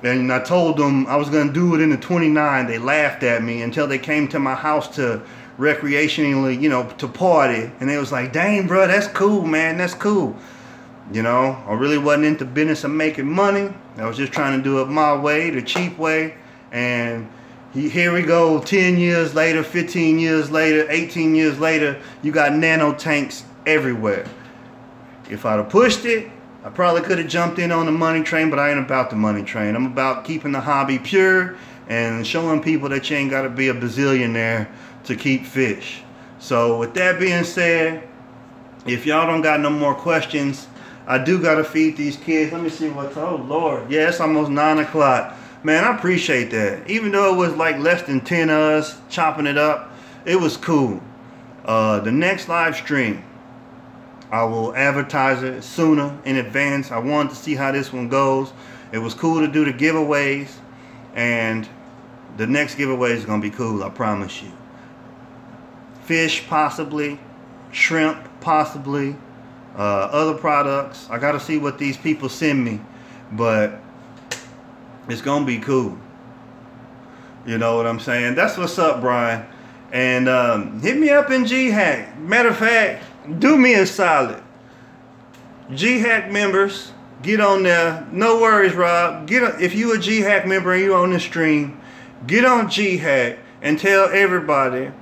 [SPEAKER 1] And I told them I was going to do it in the 29. They laughed at me until they came to my house to recreationally, you know, to party. And they was like, dang, bro, that's cool, man. That's cool. You know, I really wasn't into business of making money. I was just trying to do it my way, the cheap way. And here we go, 10 years later, 15 years later, 18 years later, you got nano tanks everywhere. If I'd have pushed it, I probably could have jumped in on the money train, but I ain't about the money train. I'm about keeping the hobby pure and showing people that you ain't got to be a bazillionaire to keep fish. So with that being said, if y'all don't got no more questions, I do got to feed these kids. Let me see what's, oh Lord. Yeah, it's almost 9 o'clock. Man, I appreciate that. Even though it was like less than 10 of us chopping it up, it was cool. The next live stream, I will advertise it sooner in advance. I wanted to see how this one goes. It was cool to do the giveaways, and the next giveaway is going to be cool, I promise you. Fish possibly, shrimp possibly, other products. I got to see what these people send me, but it's going to be cool. You know what I'm saying? That's what's up, Brian. And hit me up in GHAC. Matter of fact, do me a solid. GHAC members, get on there. No worries, Rob. If you a GHAC member and you on the stream, get on GHAC and tell everybody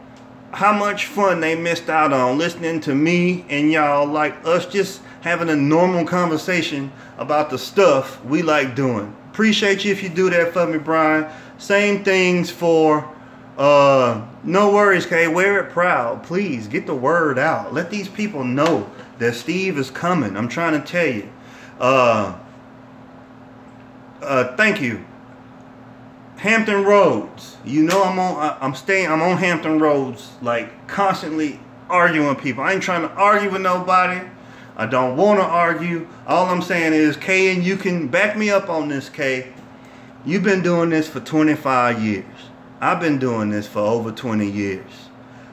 [SPEAKER 1] how much fun they missed out on listening to me and y'all, like us just having a normal conversation about the stuff we like doing. Appreciate you if you do that for me, Brian. Same things for No Worries, K. Wear it proud. Please get the word out. Let these people know that Steve is coming. I'm trying to tell you. Thank you. Hampton Roads. You know I'm on Hampton Roads, like constantly arguing with people. I ain't trying to argue with nobody. I don't want to argue. All I'm saying is, K, and you can back me up on this, K. You've been doing this for 25 years. I've been doing this for over 20 years.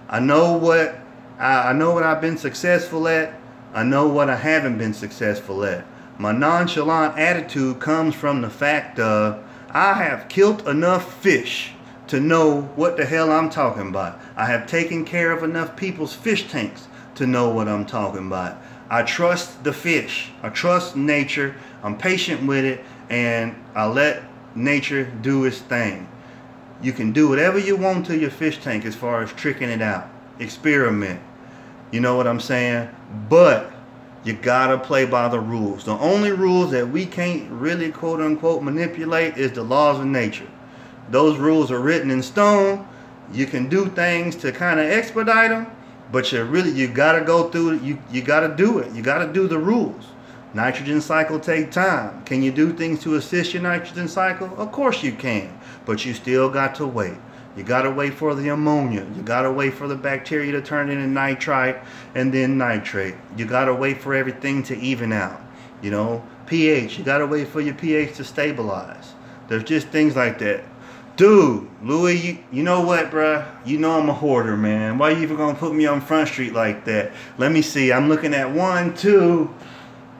[SPEAKER 1] I know what I've been successful at. I know what I haven't been successful at. My nonchalant attitude comes from the fact of I have killed enough fish to know what the hell I'm talking about. I have taken care of enough people's fish tanks to know what I'm talking about. I trust the fish. I trust nature. I'm patient with it, and I let nature do its thing. You can do whatever you want to your fish tank as far as tricking it out. Experiment. You know what I'm saying? But you gotta play by the rules. The only rules that we can't really quote unquote manipulate is the laws of nature. Those rules are written in stone. You can do things to kind of expedite them, but you gotta go through it. You gotta do it. You gotta do the rules. Nitrogen cycle take time. Can you do things to assist your nitrogen cycle? Of course you can, but you still got to wait. You got to wait for the ammonia. You got to wait for the bacteria to turn into nitrite and then nitrate. You got to wait for everything to even out. You know, pH. You got to wait for your pH to stabilize. There's just things like that. Dude, Louis, you know what, bruh? You know I'm a hoarder, man. Why you even going to put me on Front Street like that? Let me see. I'm looking at 1, 2,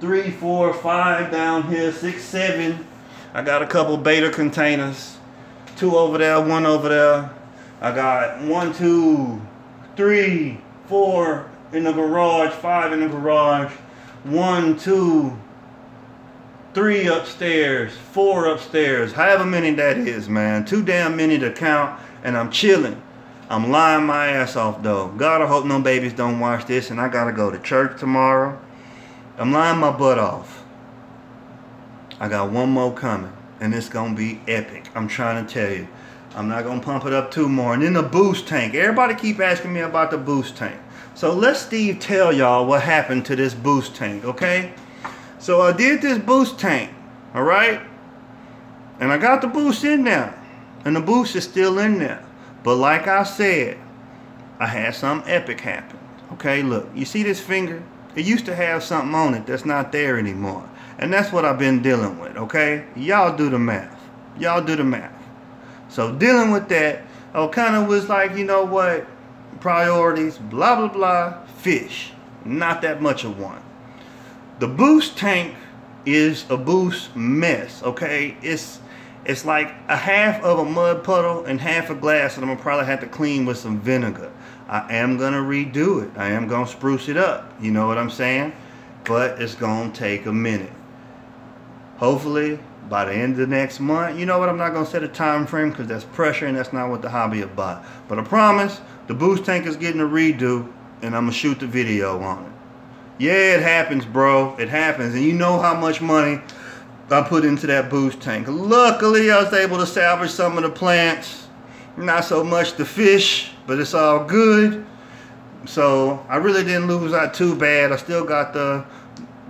[SPEAKER 1] 3, 4, 5 down here, 6, 7. I got a couple beta containers. 2 over there, 1 over there. I got 1, 2, 3, 4 in the garage, 5 in the garage. 1, 2, 3 upstairs, 4 upstairs. However many that is, man. Too damn many to count, and I'm chilling. I'm lying my ass off though. God, I hope no babies don't watch this, and I gotta go to church tomorrow. I'm lying my butt off. I got one more coming, and it's gonna be epic. I'm trying to tell you. I'm not gonna pump it up 2 more. And then the boost tank. Everybody keep asking me about the boost tank. So let Steve tell y'all what happened to this boost tank, okay? So I did this boost tank, all right? And I got the boost in there. And the boost is still in there. But like I said, I had something epic happen. Okay, look, you see this finger? It used to have something on it that's not there anymore. And that's what I've been dealing with, okay? Y'all do the math. Y'all do the math. So dealing with that, I kind of was like, you know what? Priorities, blah, blah, blah, fish. Not that much of one. The boost tank is a boost mess, okay? It's like a half of a mud puddle and half a glass that I'm gonna probably have to clean with some vinegar. I am gonna redo it. I am gonna spruce it up. You know what I'm saying? But it's gonna take a minute. Hopefully by the end of the next month. You know what? I'm not gonna set a time frame because that's pressure and that's not what the hobby is about. But I promise the boost tank is getting a redo, and I'm gonna shoot the video on it. Yeah, it happens, bro. It happens. And you know how much money I put into that boost tank. Luckily, I was able to salvage some of the plants. Not so much the fish, but it's all good. So I really didn't lose out too bad. I still got the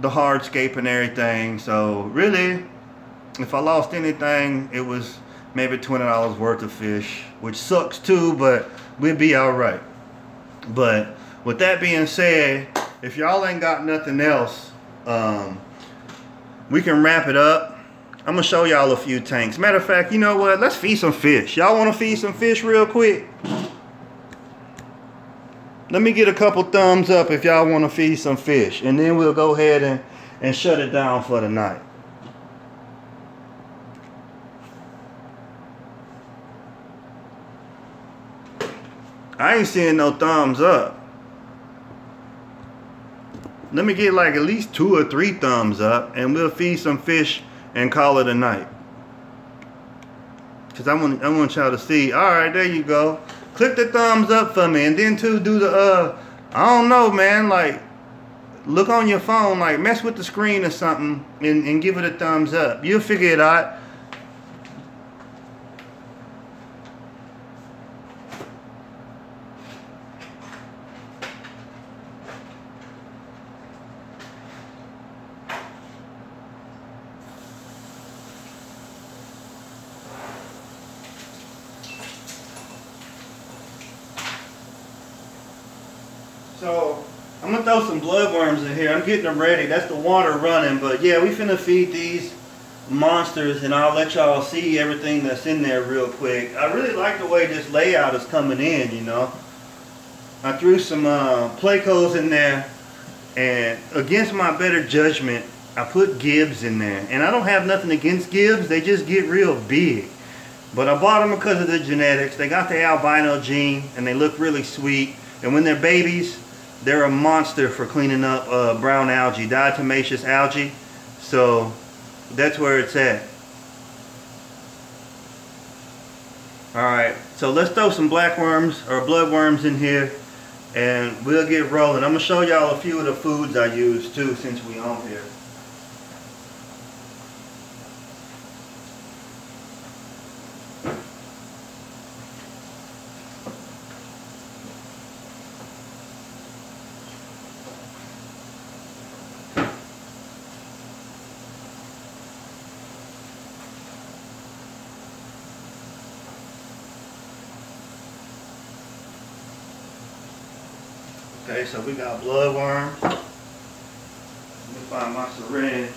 [SPEAKER 1] hardscape and everything. So really, if I lost anything, it was maybe $20 worth of fish, which sucks too, but we'll be all right. But with that being said, if y'all ain't got nothing else, we can wrap it up. I'm gonna show y'all a few tanks. Matter of fact, you know what? Let's feed some fish. Y'all wanna feed some fish real quick? Let me get a couple thumbs up if y'all wanna feed some fish, and then we'll go ahead and shut it down for the night. I ain't seeing no thumbs up. Let me get like at least 2 or 3 thumbs up, and we'll feed some fish and call it a night. Cause I want y'all to see. All right, there you go. Click the thumbs up for me, and then too do the I don't know, man. Like, look on your phone, like mess with the screen or something, and give it a thumbs up. You'll figure it out. So I'm gonna throw some bloodworms in here. I'm getting them ready. That's the water running. But yeah, we finna feed these monsters, and I'll let y'all see everything that's in there real quick. I really like the way this layout is coming in, you know. I threw some Playcos in there, and against my better judgment, I put Gibbs in there. And I don't have nothing against Gibbs. They just get real big. But I bought them because of the genetics. They got the albino gene, and they look really sweet. And when they're babies, they're a monster for cleaning up brown algae, diatomaceous algae. So that's where it's at. Alright, so let's throw some blackworms or bloodworms in here, and we'll get rolling. I'm going to show y'all a few of the foods I use too, since we on here. Okay, so we got bloodworms. Let me find my syringe.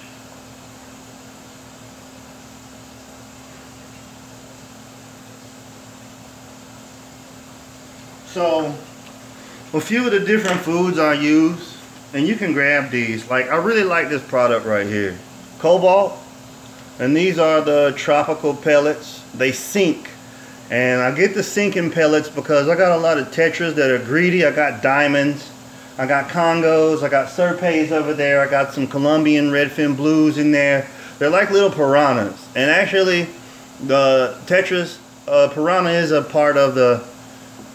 [SPEAKER 1] So, a few of the different foods I use, and you can grab these. Like, I really like this product right here. Cobalt, and these are the tropical pellets. They sink. And I get the sinking pellets because I got a lot of tetras that are greedy. I got diamonds, I got Congos, I got Serpes over there, I got some Colombian redfin blues in there. They're like little piranhas. And actually, the tetras, piranha is a part of the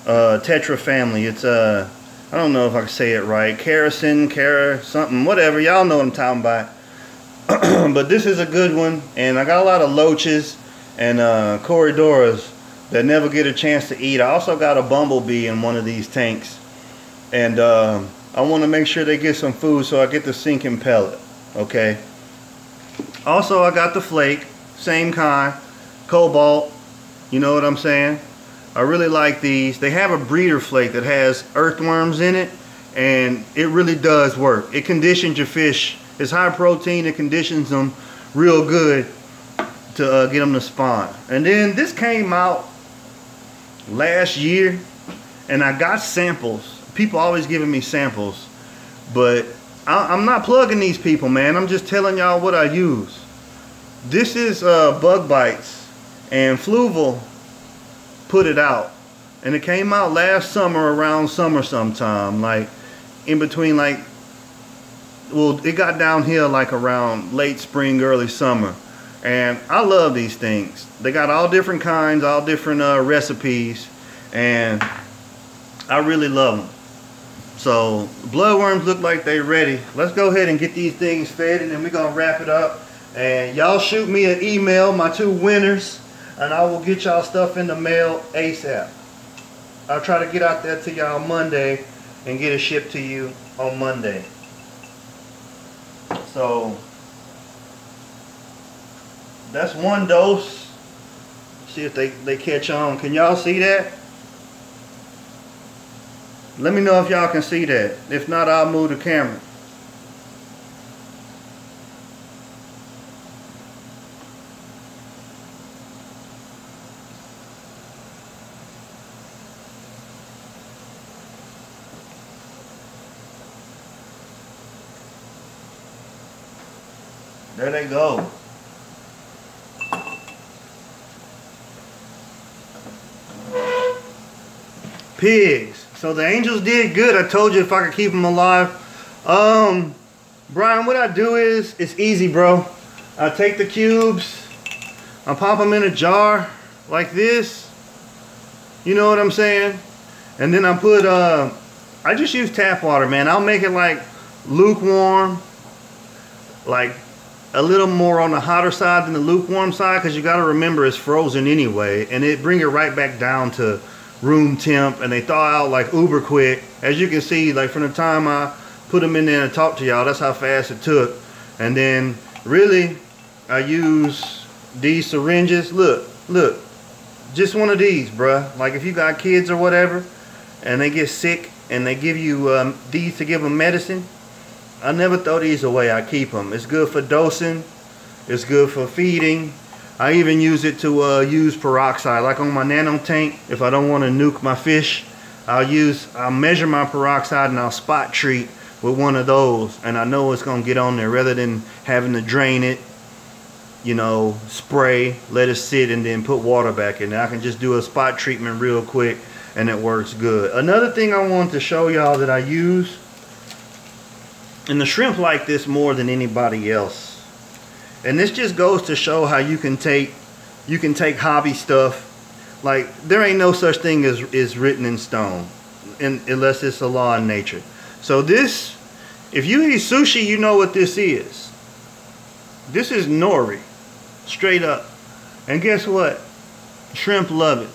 [SPEAKER 1] tetra family. It's I don't know if I can say it right. Kerosene, something, whatever. Y'all know what I'm talking about. But this is a good one. And I got a lot of loaches and corridoras that never get a chance to eat. I also got a bumblebee in one of these tanks, and I want to make sure they get some food, so I get the sinking pellet. Okay, also I got the flake, same kind, cobalt, you know what I'm saying. I really like these. They have a breeder flake that has earthworms in it, and it really does work. It conditions your fish. It's high protein. It conditions them real good to get them to spawn. And then this came out last year, and I got samples. People always giving me samples, but I'm not plugging these people, man. I'm just telling y'all what I use. This is Bug Bites, and Fluval put it out, and it came out last summer, around summer sometime, like in between, like, well, it got downhill like around late spring, early summer. And I love these things. They got all different kinds, all different recipes, and I really love them. So bloodworms look like they ready. Let's go ahead and get these things fed, and then we're gonna wrap it up. And y'all shoot me an email, my 2 winners, and I will get y'all stuff in the mail ASAP. I'll try to get out there to y'all Monday and get it shipped to you on Monday. So that's 1 dose. See if they catch on. Can y'all see that? Let me know if y'all can see that. If not, I'll move the camera. There they go. Pigs. So the angels did good. I told you if I could keep them alive. Brian, what I do is, it's easy, bro. I take the cubes, I pop them in a jar like this. You know what I'm saying? And then I put, I just use tap water, man. I'll make it like lukewarm, like a little more on the hotter side than the lukewarm side, because you got to remember it's frozen anyway, and it bring it right back down to room temp, and they thaw out like uber quick. As you can see, like from the time I put them in there and talk to y'all, that's how fast it took. And then really I use these syringes. Look, just one of these, bruh. Like if you got kids or whatever and they get sick and they give you these to give them medicine, I never throw these away. I keep them. It's good for dosing, it's good for feeding. I even use it to use peroxide, like on my nano tank. If I don't want to nuke my fish, I'll measure my peroxide and I'll spot treat with one of those, and I know it's gonna get on there rather than having to drain it, you know, spray, let it sit, and then put water back in there. I can just do a spot treatment real quick and it works good. Another thing I want to show y'all that I use, and the shrimp like this more than anybody else. And this just goes to show how you can take hobby stuff. Like there ain't no such thing as is written in stone, unless it's a law in nature. So this, if you eat sushi, you know what this is. This is nori, straight up. And guess what? Shrimp love it.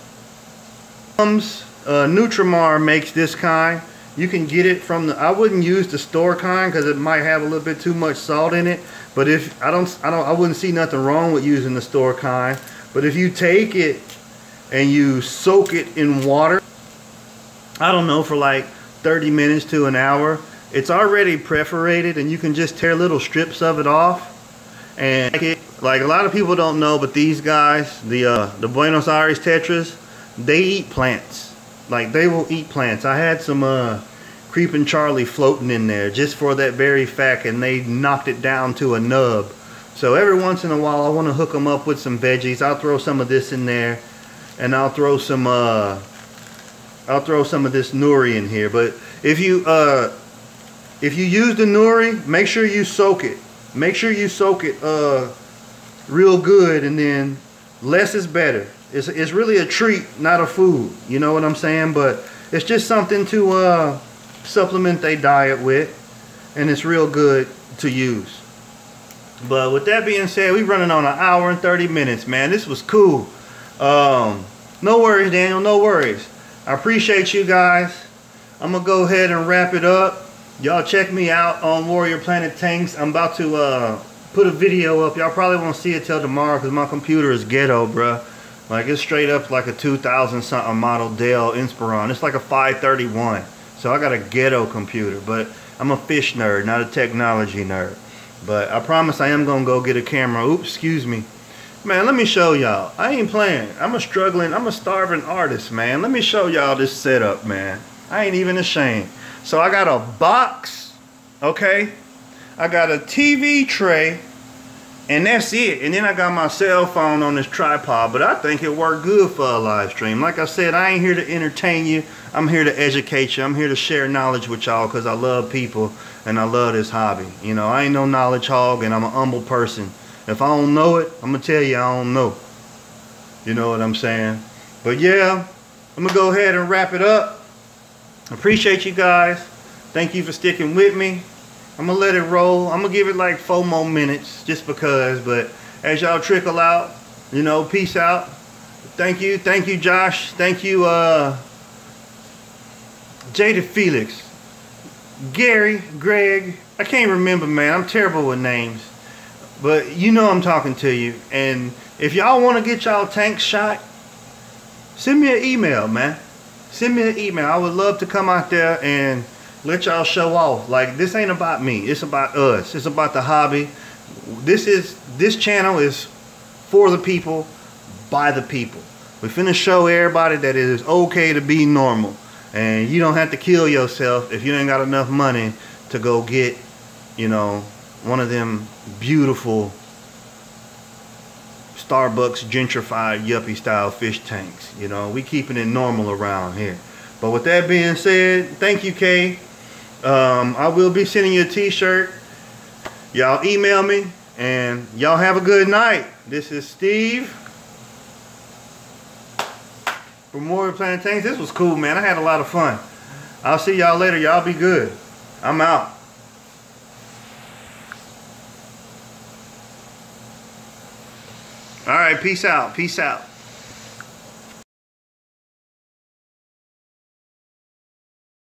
[SPEAKER 1] Nutrimar makes this kind. You can get it from the, I wouldn't use the store kind because it might have a little bit too much salt in it. But if I wouldn't see nothing wrong with using the store kind. But if you take it and you soak it in water, I don't know, for like 30 minutes to an hour, it's already perforated and you can just tear little strips of it off. And like a lot of people don't know, but these guys, the Buenos Aires tetras, they eat plants. Like they will eat plants. I had some Creeping Charlie floating in there just for that very fact, and they knocked it down to a nub. So every once in a while I want to hook them up with some veggies. I'll throw some of this in there, and I'll throw some of this nori in here. But if you use the nori, make sure you soak it. Make sure you soak it real good, and then less is better. It's really a treat, not a food. You know what I'm saying? But it's just something to supplement their diet with, and it's real good to use. But with that being said, we're running on 1 hour and 30 minutes, man. This was cool. No worries, Daniel, no worries. I appreciate you guys. I'm gonna go ahead and wrap it up. Y'all check me out on Warrior Planet Tanks. I'm about to put a video up. Y'all probably won't see it till tomorrow because my computer is ghetto, bruh. Like it's straight up like a 2000 something model Dell Inspiron. It's like a 531. So I got a ghetto computer, but I'm a fish nerd, not a technology nerd. But I promise I am gonna go get a camera. Oops, excuse me. Man, let me show y'all. I ain't playing. I'm a starving artist, man. Let me show y'all this setup, man. I ain't even ashamed. So I got a box, okay? I got a TV tray, and that's it. And then I got my cell phone on this tripod, but I think it worked good for a live stream. Like I said, I ain't here to entertain you. I'm here to educate you. I'm here to share knowledge with y'all because I love people and I love this hobby. You know, I ain't no knowledge hog, and I'm an humble person. If I don't know it, I'm going to tell you I don't know. You know what I'm saying? But yeah, I'm going to go ahead and wrap it up. Appreciate you guys. Thank you for sticking with me. I'm gonna let it roll. I'm gonna give it like 4 more minutes just because, but as y'all trickle out, you know, peace out. Thank you Josh. Thank you Jada Felix, Gary, Greg. I can't remember, man. I'm terrible with names, but you know I'm talking to you. And if y'all want to get y'all tanks shot, send me an email, man. Send me an email. I would love to come out there and let y'all show off. Like, this ain't about me. It's about us. It's about the hobby. This channel is for the people, by the people. We finna show everybody that it is okay to be normal. And you don't have to kill yourself if you ain't got enough money to go get, you know, one of them beautiful Starbucks gentrified yuppie style fish tanks. You know, we keeping it normal around here. But with that being said, thank you, Kay. I will be sending you a t-shirt. Y'all email me, and y'all have a good night. This is Steve from Warrior Planet Tanks. This was cool, man. I had a lot of fun. I'll see y'all later. Y'all be good. I'm out. All right, peace out. Peace out.